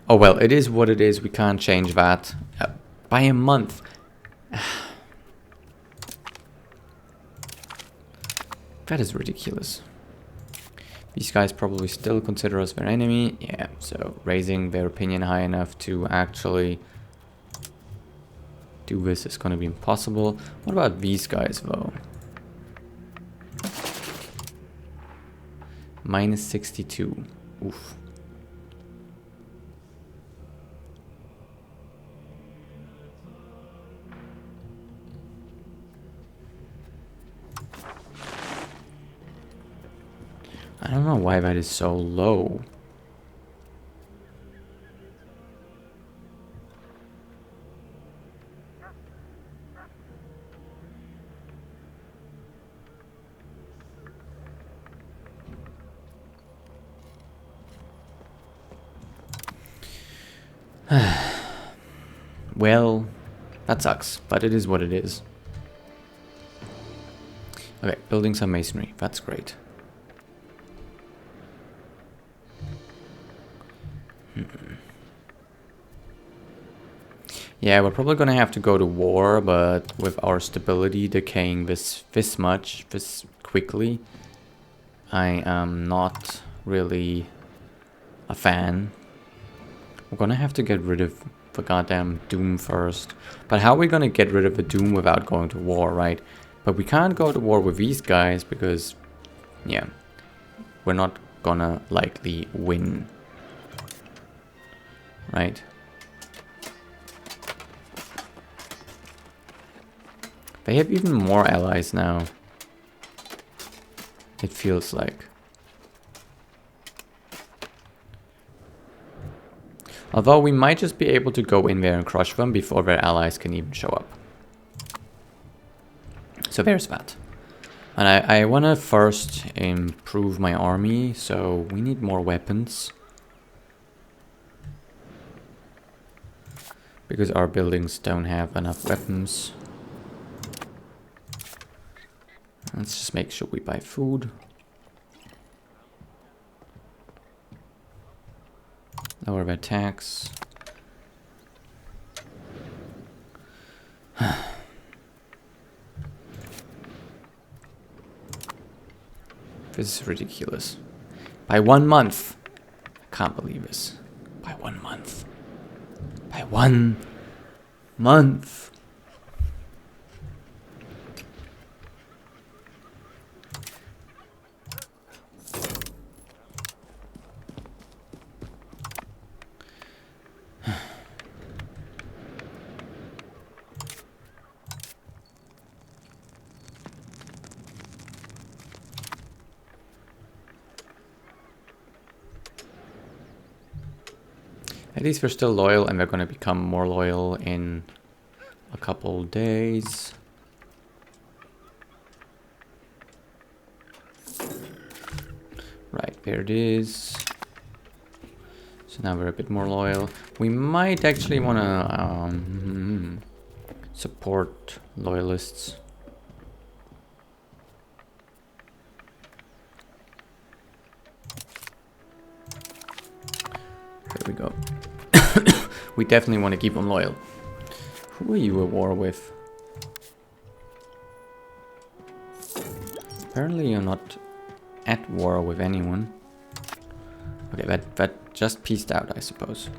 Oh well, it is what it is. We can't change that. By a month. That is ridiculous. These guys probably still consider us their enemy. Yeah, so raising their opinion high enough to actually do this is going to be impossible. What about these guys though? Minus 62. Oof. I don't know why that is so low. Well, that sucks, but it is what it is. Okay, building some masonry. That's great. Yeah, we're probably gonna have to go to war, but with our stability decaying this quickly, I am not really a fan. We're gonna have to get rid of the goddamn Doom first. But how are we gonna get rid of the Doom without going to war, right? But we can't go to war with these guys because, yeah, we're not gonna likely win. Right? They have even more allies now. It feels like. Although we might just be able to go in there and crush them before their allies can even show up. So there's that. And I want to first improve my army, so we need more weapons. Because our buildings don't have enough weapons. Let's just make sure we buy food. Lower their tax. This is ridiculous. By 1 month. I can't believe this. By 1 month. By 1 month. At least we're still loyal, and we're going to become more loyal in a couple days. Right, there it is. So now we're a bit more loyal. We might actually want to support loyalists. There we go. We definitely want to keep them loyal. Who are you at war with? Apparently you're not at war with anyone. Okay, that just peaced out, I suppose.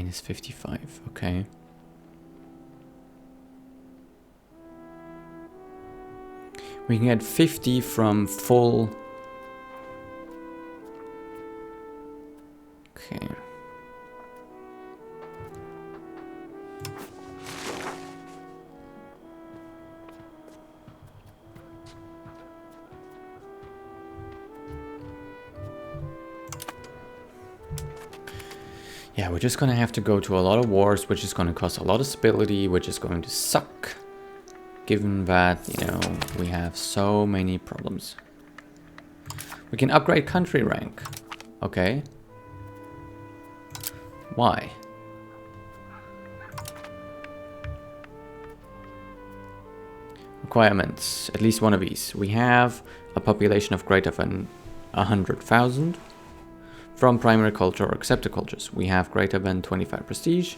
Minus 55, okay. We can get 50 from full. Okay. Yeah, we're just gonna have to go to a lot of wars, which is gonna cost a lot of stability, which is going to suck. Given that, you know, we have so many problems. We can upgrade country rank. Okay. Why? Requirements. At least one of these. We have a population of greater than 100,000. From primary culture or accepted cultures. We have greater than 25 prestige.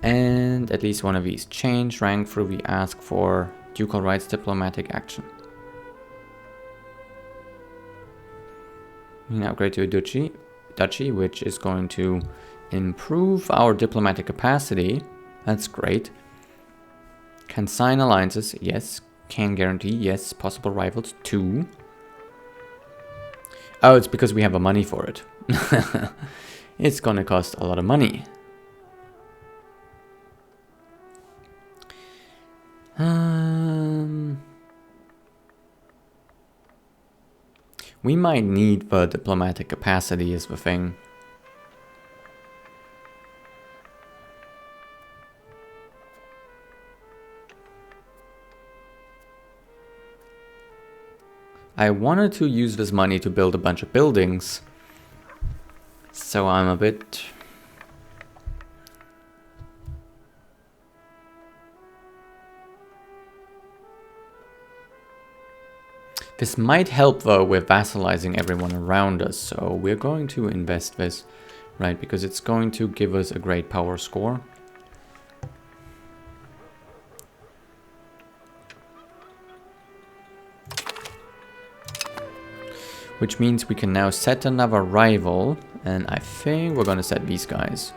And at least one of these. Change rank through we ask for ducal rights diplomatic action. We can upgrade to a duchy, which is going to improve our diplomatic capacity. That's great. Can sign alliances, yes. Can guarantee, yes. Possible rivals, 2. Oh, it's because we have the money for it. It's gonna cost a lot of money. We might need the diplomatic capacity is the thing. I wanted to use this money to build a bunch of buildings. So I'm a bit... This might help though with vassalizing everyone around us. So we're going to invest this, right? Because it's going to give us a great power score. Which means we can now set another rival. And I think we're going to set these guys.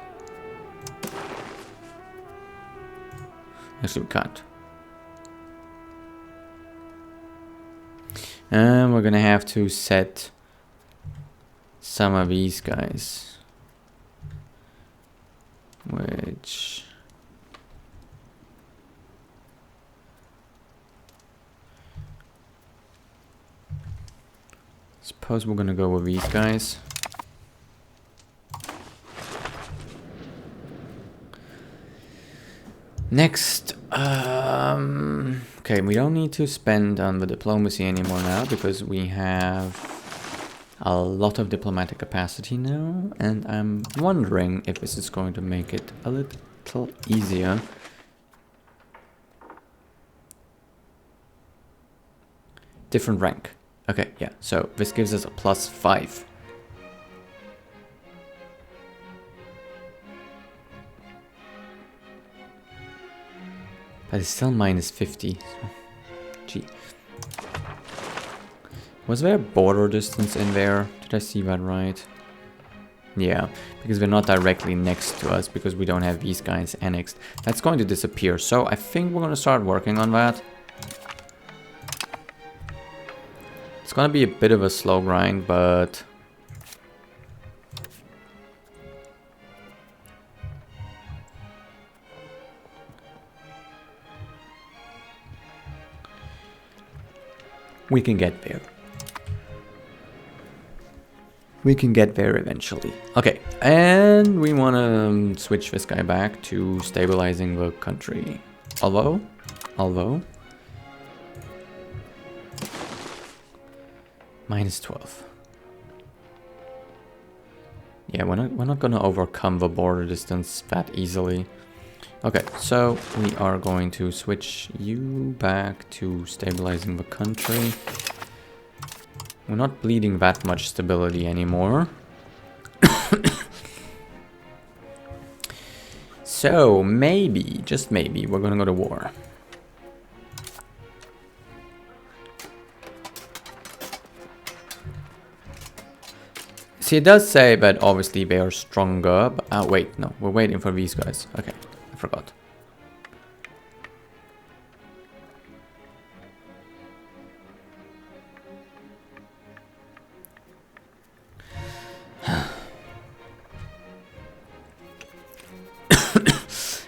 Actually, we can't. And we're going to have to set some of these guys. Which... Suppose we're gonna go with these guys. Next, okay, we don't need to spend on the diplomacy anymore now because we have a lot of diplomatic capacity now, and I'm wondering if this is going to make it a little easier. Different rank. Okay, yeah, so this gives us a +5. But it's still -50. Gee. Was there a border distance in there? Did I see that right? Yeah, because they're not directly next to us because we don't have these guys annexed. That's going to disappear, so I think we're going to start working on that. It's gonna be a bit of a slow grind, but we can get there. We can get there eventually. Okay, and we want to switch this guy back to stabilizing the country. Although -12. Yeah, we're not gonna overcome the border distance that easily. Okay, so we are going to switch you back to stabilizing the country. We're not bleeding that much stability anymore. So maybe, just maybe, we're gonna go to war. See, it does say that obviously they are stronger, but wait, no, we're waiting for these guys. Okay, I forgot.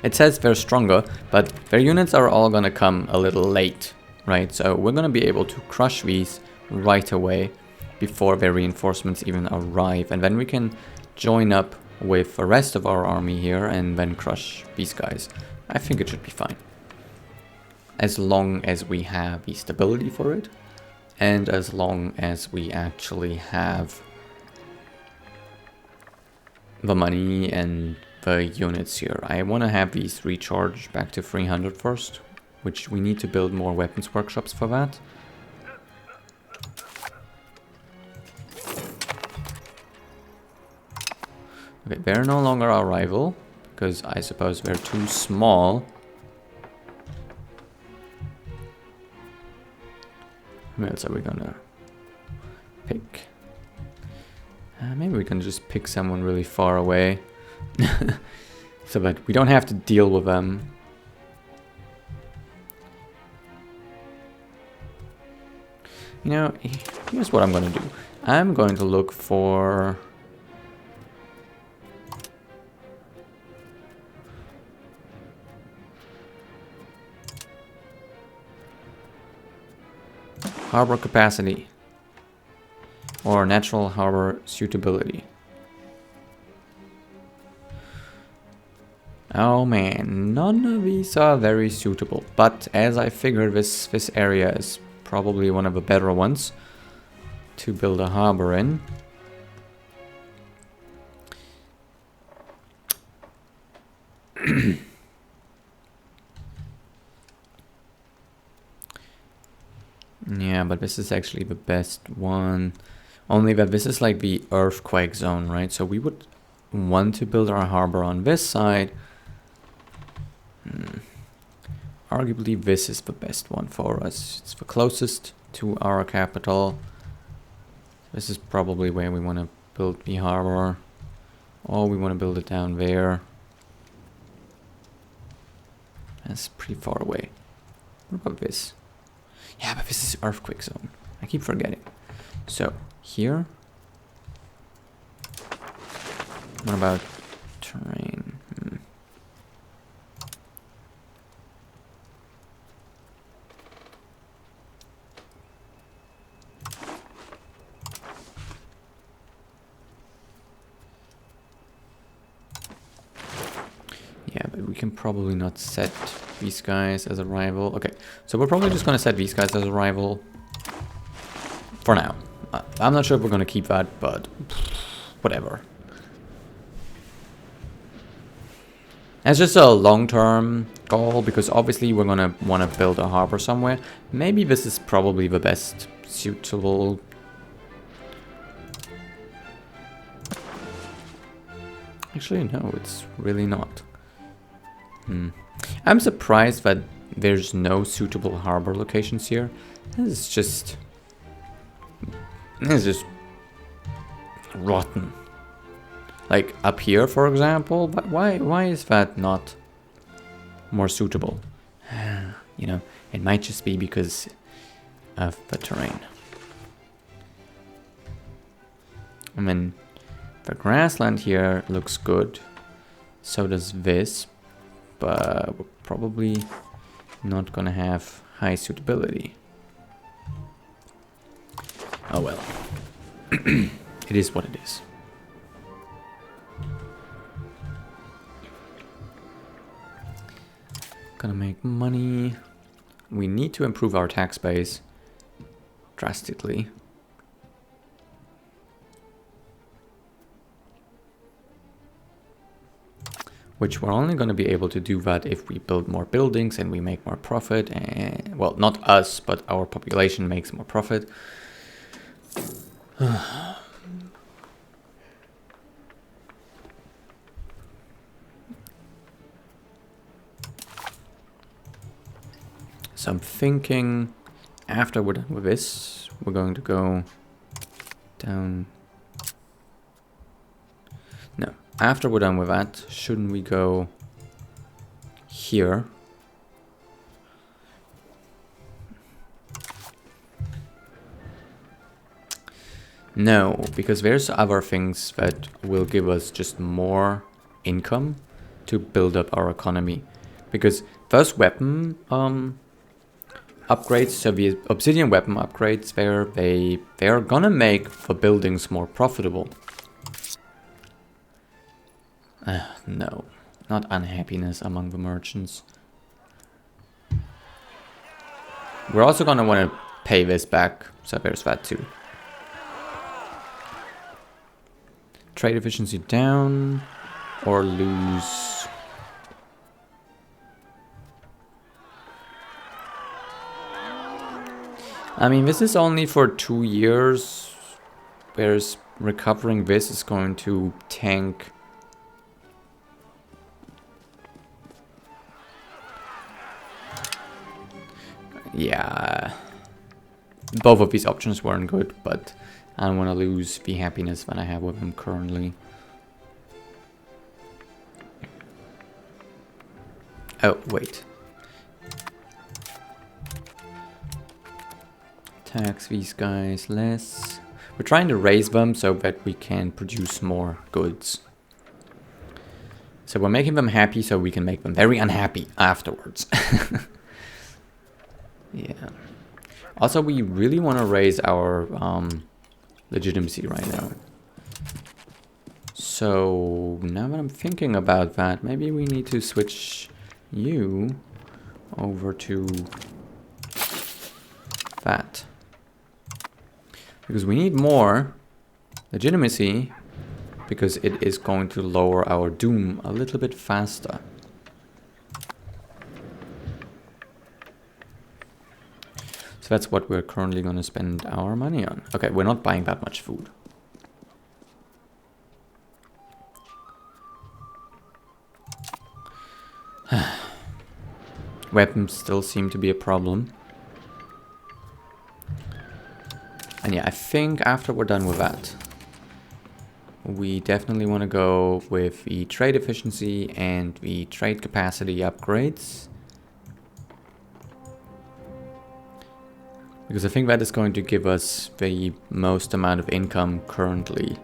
It says they're stronger, but their units are all gonna come a little late, right? So we're gonna be able to crush these right away before their reinforcements even arrive, and then we can join up with the rest of our army here and then crush these guys. I think it should be fine, as long as we have the stability for it, and as long as we actually have the money and the units here. I want to have these recharge back to 300 first, which we need to build more weapons workshops for that. Okay, they're no longer our rival, because I suppose they're too small. Who else are we gonna pick? Maybe we can just pick someone really far away. So that we don't have to deal with them. You know, here's what I'm going to do. I'm going to look for... harbor capacity. Or natural harbor suitability. Oh man, none of these are very suitable, but as I figured, this area is probably one of the better ones to build a harbor in. Yeah, but this is actually the best one. Only that this is like the earthquake zone, right? So we would want to build our harbor on this side. Arguably this is the best one for us. It's the closest to our capital. This is probably where we want to build the harbor. Or we want to build it down there. That's pretty far away. What about this? Yeah, but this is earthquake zone. I keep forgetting. So, here. What about terrain? Yeah, but we can probably not set these guys as a rival. Okay, so we're probably just going to set these guys as a rival for now. I'm not sure if we're going to keep that, but whatever. It's just a long-term goal, because obviously we're going to want to build a harbor somewhere. Maybe this is probably the best suitable... Actually, no, it's really not. I'm surprised that there's no suitable harbor locations here. This is just rotten. Like up here, for example, but why is that not more suitable? You know, it might just be because of the terrain. I mean, the grassland here looks good. So does this. But we're probably not gonna have high suitability. Oh well. It is what it is. Gonna make money. We need to improve our tax base drastically. Which we're only going to be able to do that if we build more buildings and we make more profit. And, well, not us, but our population makes more profit. So I'm thinking after we're done with this, we're going to go down after we're done with that, shouldn't we go here? No, because there's other things that will give us just more income to build up our economy. Because those weapon upgrades, so the obsidian weapon upgrades, they're gonna make the buildings more profitable. No, not unhappiness among the merchants. We're also gonna want to pay this back, so there's that too. Trade efficiency down or lose. I mean, this is only for 2 years, whereas recovering this is going to tank. Yeah, both of these options weren't good, but I don't want to lose the happiness that I have with him currently. Oh, wait. Tax these guys less. We're trying to raise them so that we can produce more goods. So we're making them happy so we can make them very unhappy afterwards. Yeah. Also, we really want to raise our legitimacy right now. So now that I'm thinking about that, maybe we need to switch you over to that. Because we need more legitimacy, because it is going to lower our doom a little bit faster. So that's what we're currently going to spend our money on. Okay, we're not buying that much food. Weapons still seem to be a problem. And yeah, I think after we're done with that, we definitely want to go with the trade efficiency and the trade capacity upgrades. Because I think that is going to give us the most amount of income currently.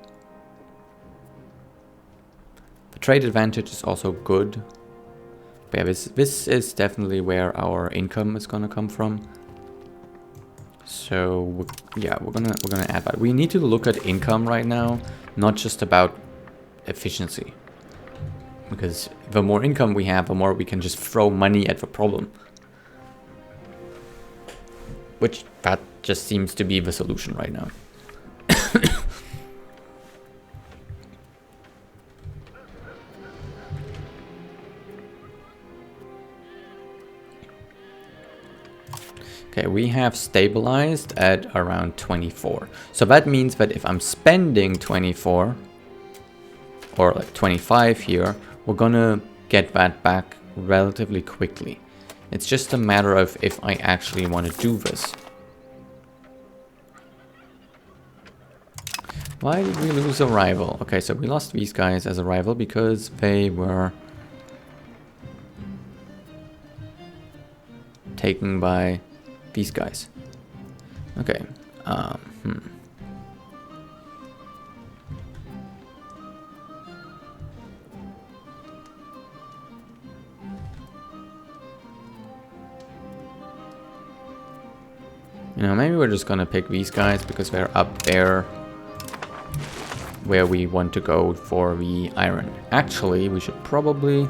The trade advantage is also good. But yeah, this is definitely where our income is gonna come from. So yeah, we're gonna add that. We need to look at income right now, not just about efficiency. Because the more income we have, the more we can just throw money at the problem. Which, that just seems to be the solution right now. Okay, we have stabilized at around 24. So that means that if I'm spending 24, or like 25 here, we're gonna get that back relatively quickly. It's just a matter of if I actually want to do this. Why did we lose a rival? Okay, so we lost these guys as a rival because they were taken by these guys. Okay. You know, maybe we're just gonna pick these guys because they're up there where we want to go for the iron. Actually, we should probably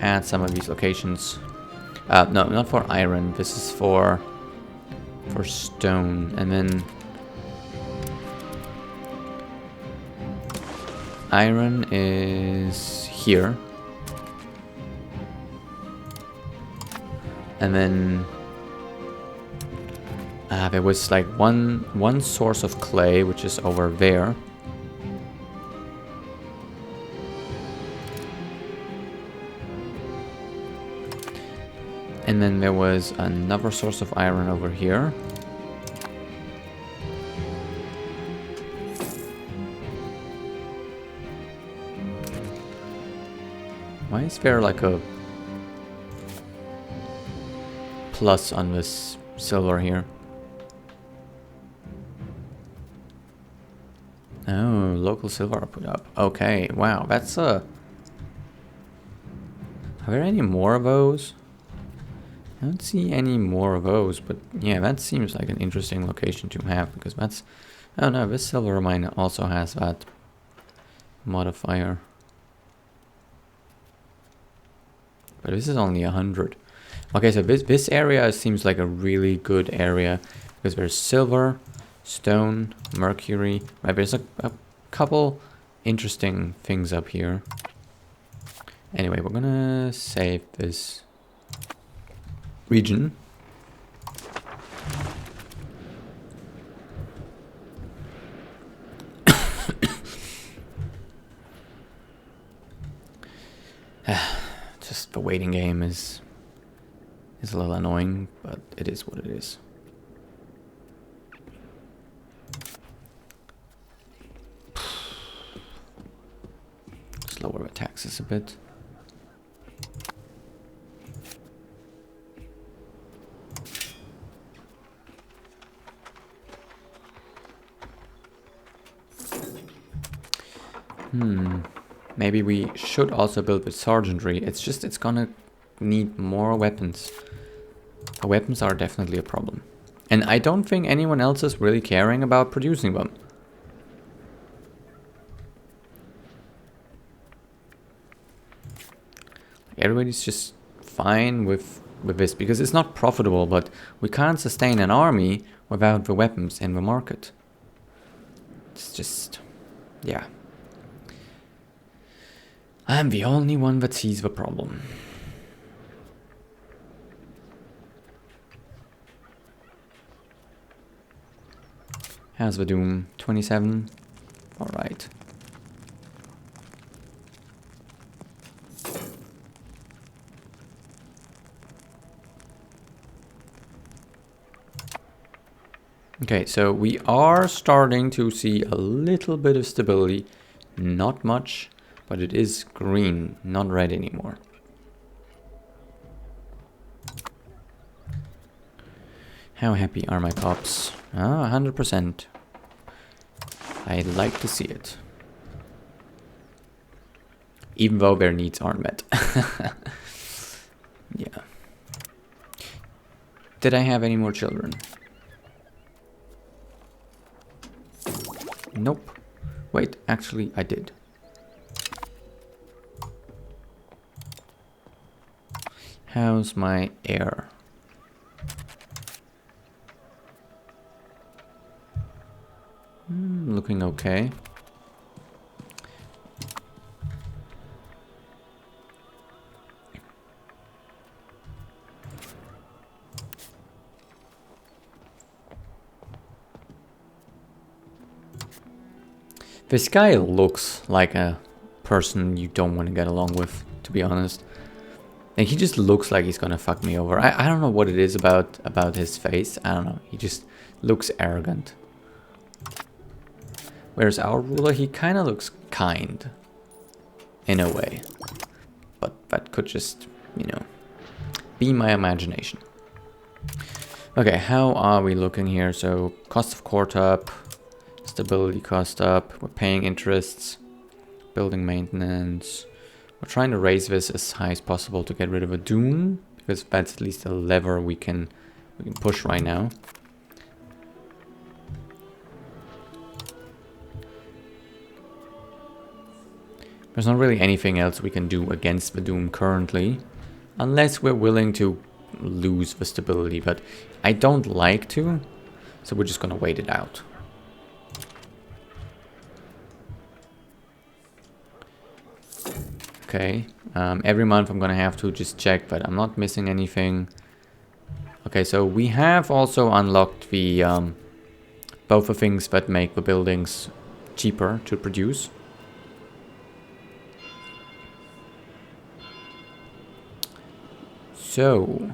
add some of these locations. No, not for iron. This is for stone. And then iron is here. And then there was like one source of clay, which is over there. And then there was another source of iron over here. is there like a plus on this silver here? Oh, local silver put up. Okay, wow, that's a... Are there any more of those? I don't see any more of those, but yeah, that seems like an interesting location to have, because that's... Oh no, this silver mine also has that modifier. But this is only 100. Okay, so this area seems like a really good area, because there's silver, stone, mercury. Right, there's a couple interesting things up here. Anyway, we're gonna save this region. Just the waiting game is a little annoying, but it is what it is. Just lower the taxes a bit. Maybe we should also build with sergeantry. It's just, it's gonna need more weapons. The weapons are definitely a problem. And I don't think anyone else is really caring about producing them. Everybody's just fine with this, because it's not profitable, but we can't sustain an army without the weapons in the market. It's just, yeah. I'm the only one that sees the problem. How's the Doom? 27? Alright. Okay, so we are starting to see a little bit of stability. Not much, but it is green, not red anymore. How happy are my pops? Ah, 100%. I like to see it. Even though their needs aren't met. Yeah. Did I have any more children? Nope. Wait, actually I did. How's my heir? Looking okay. This guy looks like a person you don't want to get along with, to be honest. Like, he just looks like he's gonna fuck me over. I don't know what it is about his face. I don't know. He just looks arrogant. Whereas our ruler, he kind of looks kind. In a way. But that could just, you know, be my imagination. Okay, how are we looking here? So, cost of court up. Stability cost up. We're paying interests. Building maintenance. We're trying to raise this as high as possible to get rid of a Doom, because that's at least a lever we can push right now. There's not really anything else we can do against the Doom currently, unless we're willing to lose the stability, but I don't like to, so we're just gonna wait it out. Okay, every month I'm gonna have to just check, but I'm not missing anything. Okay, so we have also unlocked the both the things that make the buildings cheaper to produce. So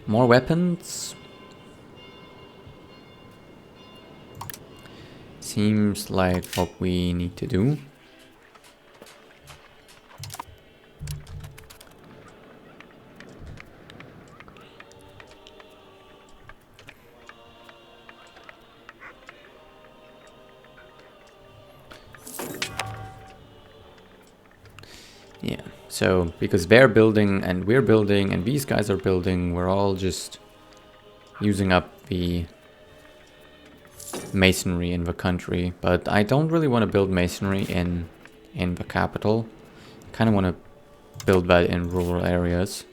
More weapons. Seems like what we need to do. Yeah, so because they're building and we're building and these guys are building, we're all just using up the masonry in the country. But I don't really want to build masonry in the capital. Kind of want to build that in rural areas.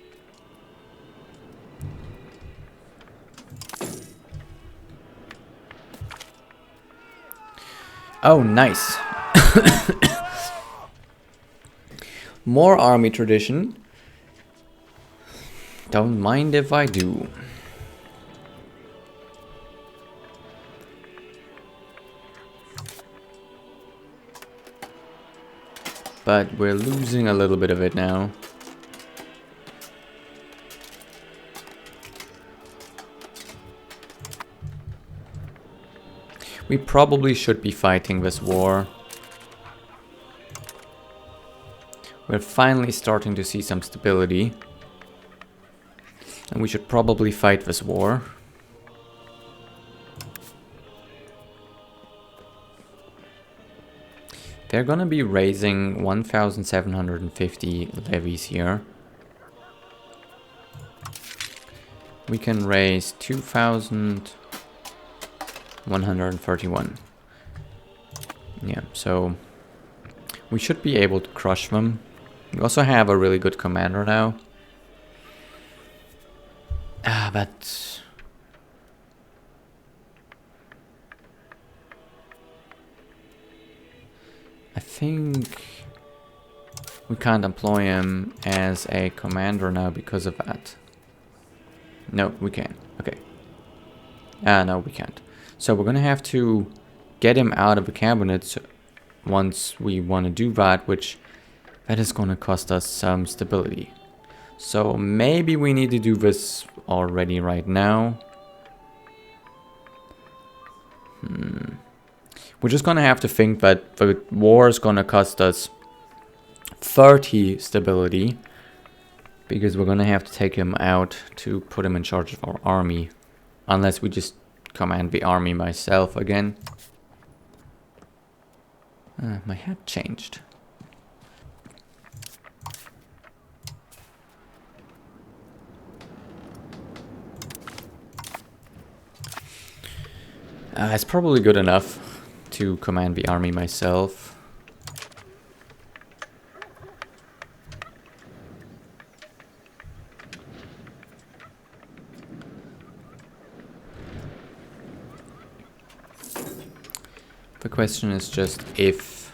Oh, nice. More army tradition. Don't mind if I do. But we're losing a little bit of it now. We probably should be fighting this war. We're finally starting to see some stability. And we should probably fight this war. They're gonna be raising 1,750 levies here. We can raise 2,131. Yeah, so we should be able to crush them. We also have a really good commander now. But I think we can't employ him as a commander now because of that. No, we can. Okay. No, we can't. So we're gonna have to get him out of the cabinet once we want to do that, which that is gonna cost us some stability. So maybe we need to do this already right now. We're just gonna have to think that the war is gonna cost us 30 stability, because we're gonna have to take him out to put him in charge of our army, unless we just command the army myself again. My hat changed. It's probably good enough to command the army myself. The question is just if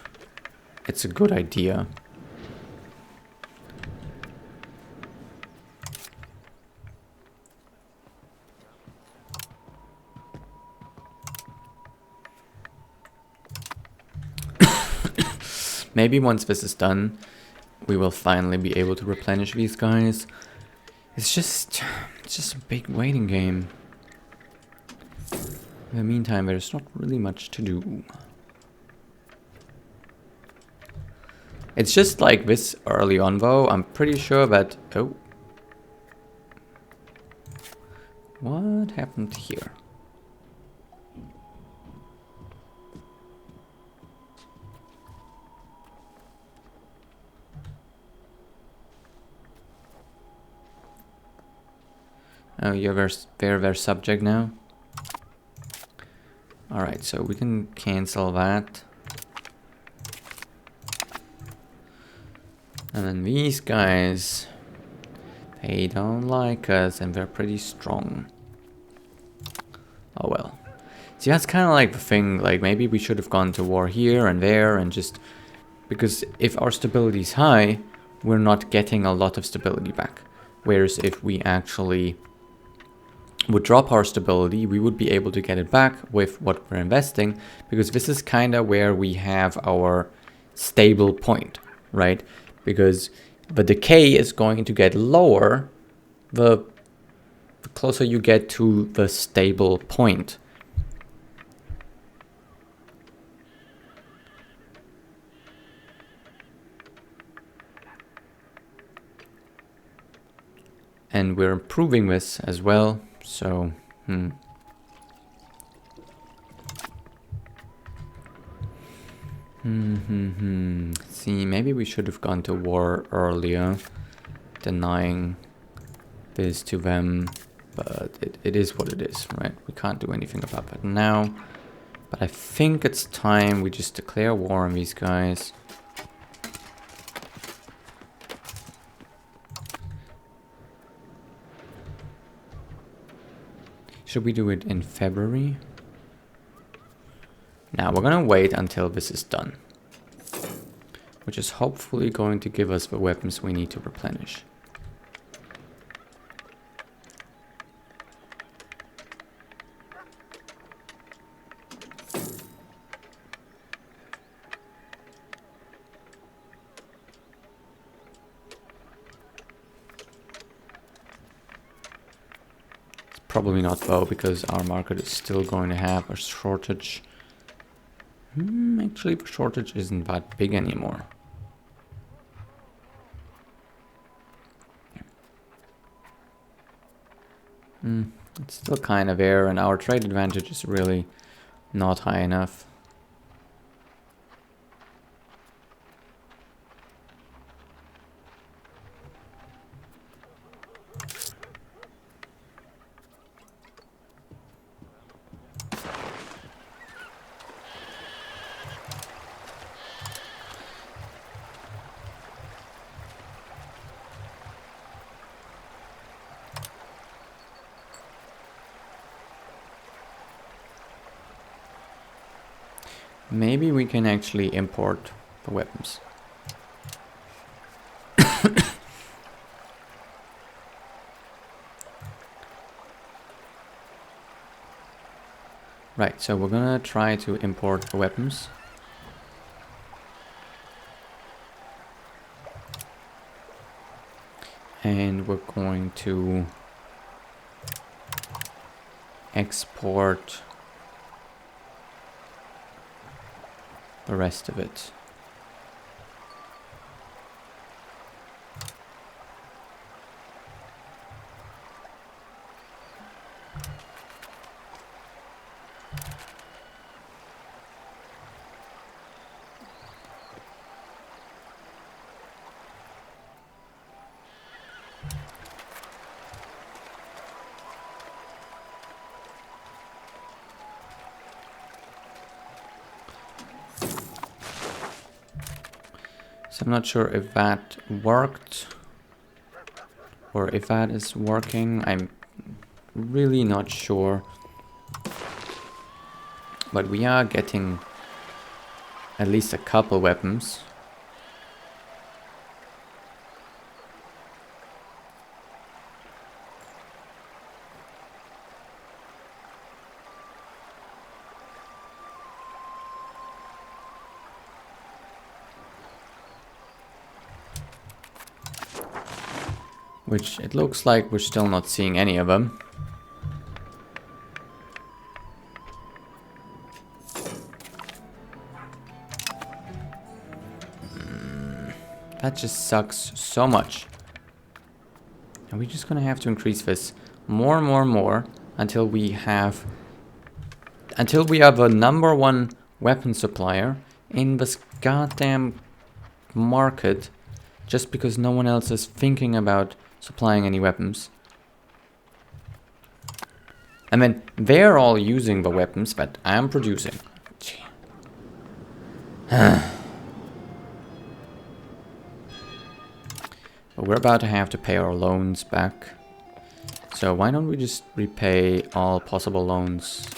it's a good idea. Maybe once this is done, we will finally be able to replenish these guys. It's just a big waiting game. In the meantime, there's not really much to do. It's just like this early on though, I'm pretty sure that... Oh. What happened here? Oh, you're their subject now? Alright, so we can cancel that. And then these guys, they don't like us and they're pretty strong. Oh well. See, that's kind of like the thing, like maybe we should have gone to war here and there and just... Because if our stability is high, we're not getting a lot of stability back. Whereas if we actually would drop our stability, we would be able to get it back with what we're investing, because this is kind of where we have our stable point, right? Because the decay is going to get lower the closer you get to the stable point. And we're improving this as well, so See, maybe we should have gone to war earlier, denying this to them, but it is what it is, right? We can't do anything about that now. But I think it's time we just declare war on these guys. Should we do it in February? Now we're gonna wait until this is done, which is hopefully going to give us the weapons we need to replenish. Probably not though, because our market is still going to have a shortage. Actually, the shortage isn't that big anymore. It's still kind of there, and our trade advantage is really not high enough. Maybe we can actually import the weapons. Right, so we're gonna try to import the weapons. And we're going to export the rest of it. So I'm not sure if that worked or if that is working. I'm really not sure. But we are getting at least a couple weapons. Which it looks like we're still not seeing any of them. That just sucks so much. And we're just gonna have to increase this more and more and more until we are the #1 weapon supplier in this goddamn market, just because no one else is thinking about supplying any weapons. I mean, they're all using the weapons that I'm producing. But we're about to have to pay our loans back. So why don't we just repay all possible loans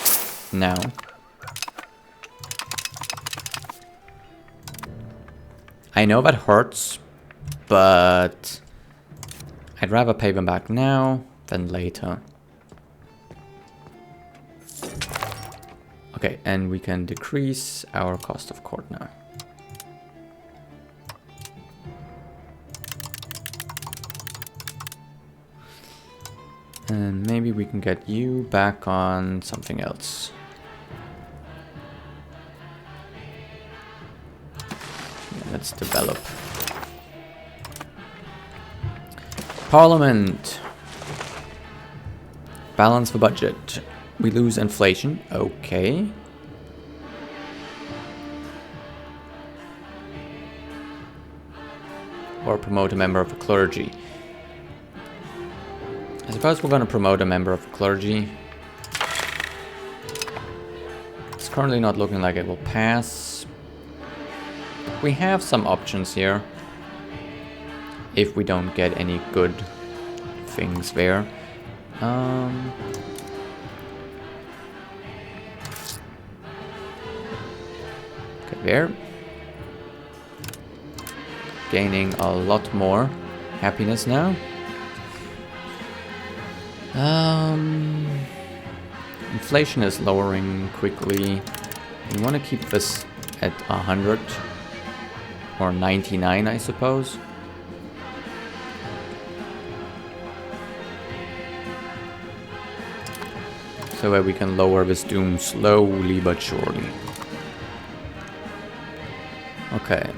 now? I know that hurts, but I'd rather pay them back now than later. Okay, and we can decrease our cost of court now. And maybe we can get you back on something else. Yeah, let's develop. Parliament. Balance the budget. We lose inflation. Okay. Or promote a member of the clergy. I suppose we're going to promote a member of the clergy. It's currently not looking like it will pass. We have some options here. If we don't get any good things there. Okay, there. Gaining a lot more happiness now. Inflation is lowering quickly. We want to keep this at 100 or 99, I suppose. So that we can lower this doom slowly but surely. Okay.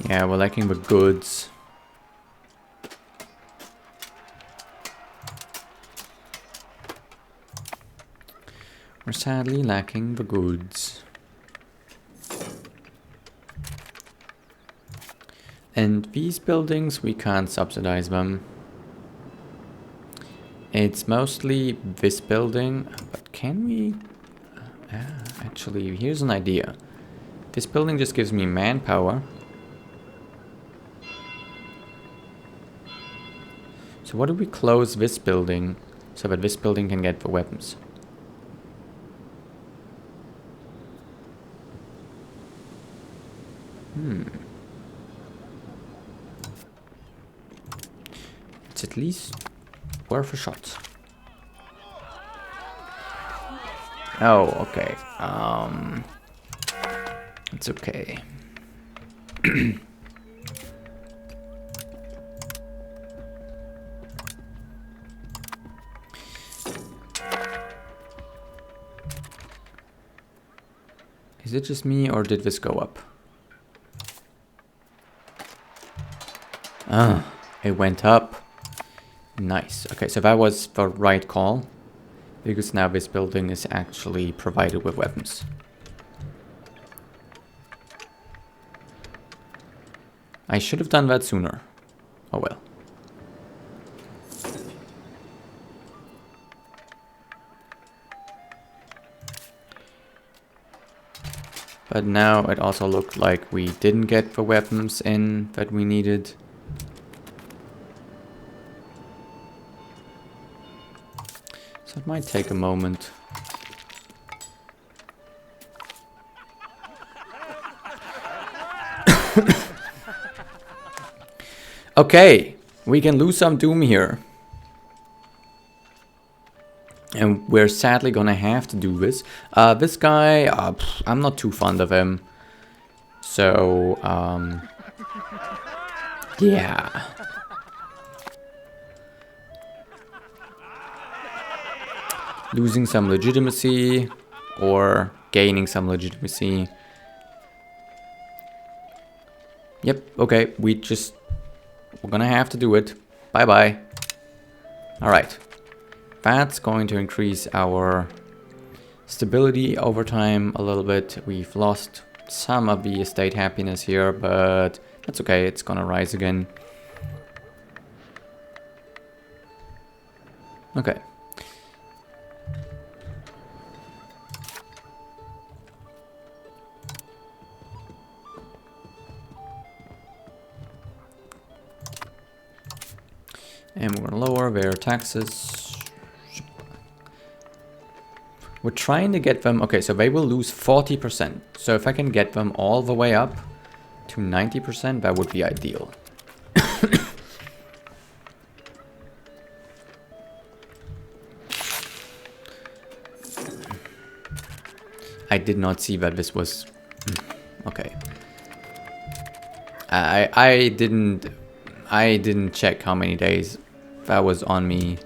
Yeah, we're lacking the goods. We're sadly lacking the goods. And these buildings, we can't subsidize them. It's mostly this building, but can we? Actually, here's an idea. This building just gives me manpower. So what if we close this building so that this building can get the weapons? It's at least worth a shot. Oh, okay. It's okay. Is it just me or did this go up? Ah, it went up. Nice. Okay, so that was the right call. Because now this building is actually provided with weapons. I should have done that sooner. Oh well. But now it also looked like we didn't get the weapons in that we needed. So it might take a moment. Okay, we can lose some doom here. And we're sadly gonna have to do this. This guy, I'm not too fond of him. So, yeah. Losing some legitimacy or gaining some legitimacy. Yep, okay, we're gonna have to do it. Bye-bye. Alright. That's going to increase our stability over time a little bit. We've lost some of the estate happiness here, but that's okay, it's gonna rise again. Okay. And we're gonna lower their taxes. We're trying to get them... Okay, so they will lose 40%. So if I can get them all the way up to 90%, that would be ideal. I did not see that this was... Okay. I didn't check how many days that was on me.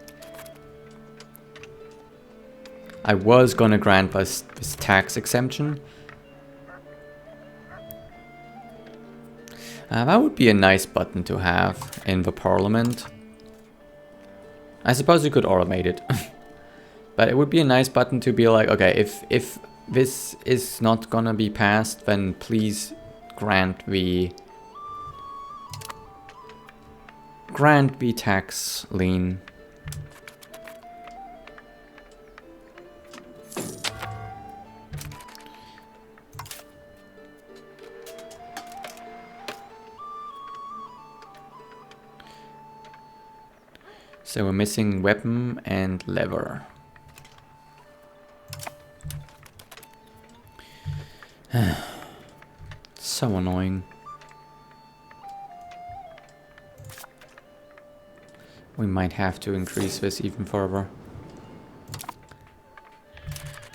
I was gonna grant this tax exemption. That would be a nice button to have in the parliament. I suppose you could automate it. But it would be a nice button to be like, okay, if this is not gonna be passed, then please grant the tax lien. So we're missing weapon and lever. So annoying. We might have to increase this even further.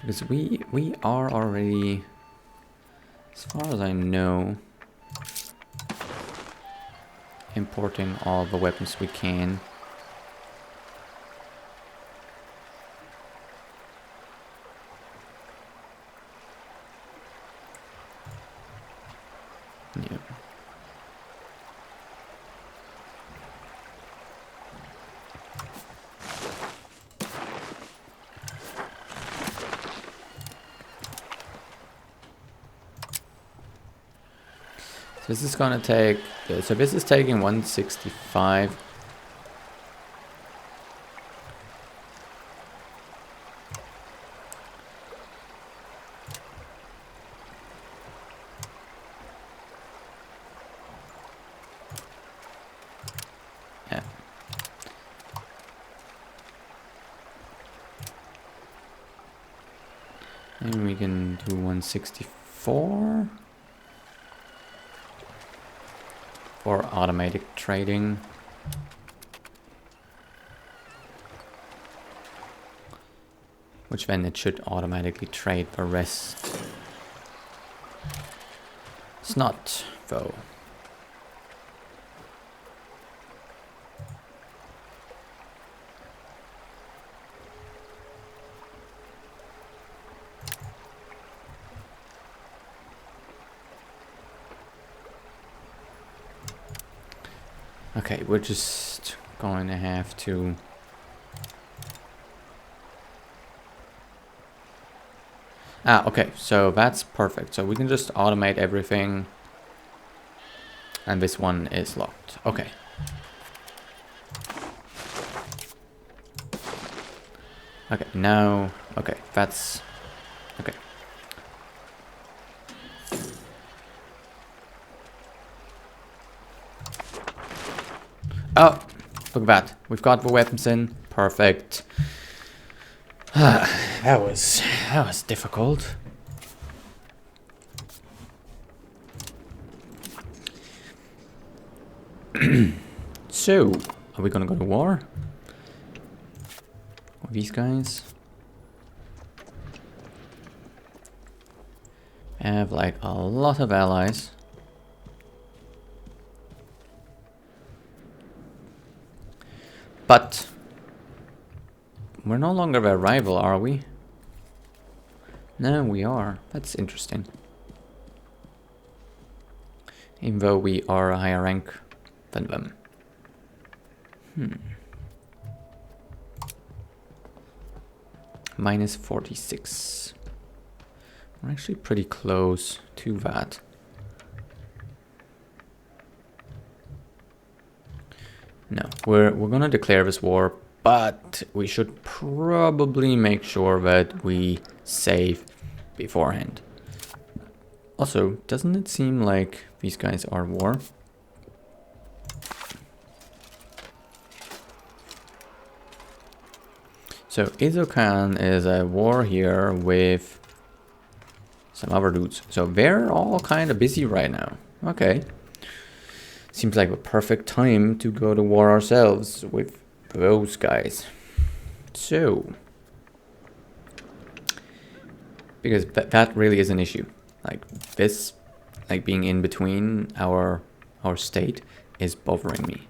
Because we are already, as far as I know, importing all the weapons we can. Yeah. So this is gonna take, so this is taking 165. Yeah. And we can do 164 for automatic trading. Which then it should automatically trade the rest. It's not, though. Okay, we're just going to have to... okay, so that's perfect. So we can just automate everything. And this one is locked. Okay. Okay, now... Okay, that's... Okay. Oh, look at that. We've got the weapons in. Perfect. That was difficult. So, are we gonna go to war? With these guys? I have like a lot of allies. But we're no longer their rival, are we? No, we are. That's interesting. Even though we are a higher rank than them. Minus 46. We're actually pretty close to that. No, we're gonna declare this war, but we should probably make sure that we save beforehand. Also, doesn't it seem like these guys are war? So Izokan is at war here with some other dudes. So they're all kind of busy right now. Okay. Seems like the perfect time to go to war ourselves with those guys. So because that really is an issue. Like this, like being in between our state is bothering me.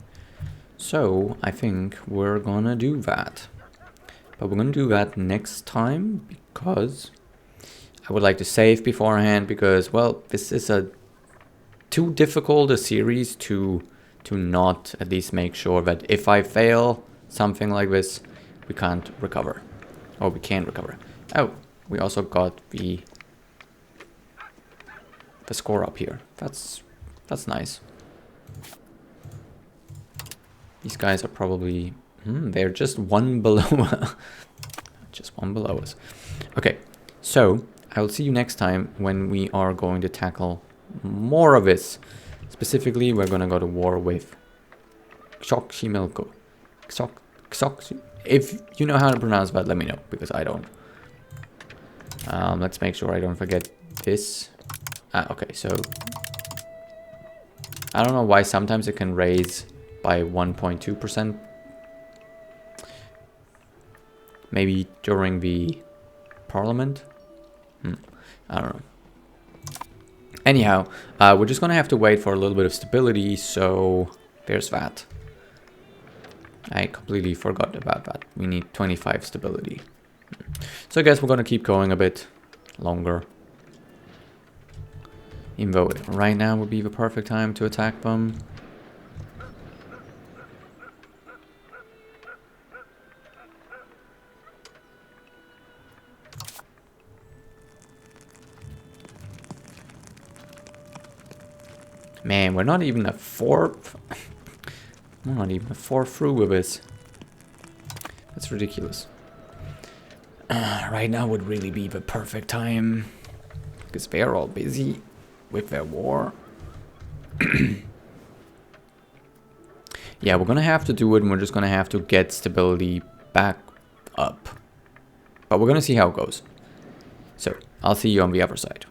So I think we're gonna do that. But we're gonna do that next time because I would like to save beforehand because, well, this is too difficult a series to not at least make sure that if I fail something like this, we can't recover. Or we can recover. Oh, we also got the score up here. That's nice. These guys are probably they're just one below just one below us. Okay, so I will see you next time when we are going to tackle more of this. Specifically, we're gonna go to war with Xochimilco. If you know how to pronounce that, let me know, because I don't. Let's make sure I don't forget this. Okay, so I don't know why sometimes it can raise by 1.2%. Maybe during the parliament? I don't know. Anyhow, we're just gonna have to wait for a little bit of stability, so there's that. I completely forgot about that. We need 25 stability. So I guess we're gonna keep going a bit longer. Even though right now would be the perfect time to attack them. Man, we're not even a fourth. We're not even a fourth through with this. That's ridiculous. Right now would really be the perfect time. Because they're all busy with their war. Yeah, we're gonna have to do it, and we're just gonna have to get stability back up. But we're gonna see how it goes. So, I'll see you on the other side.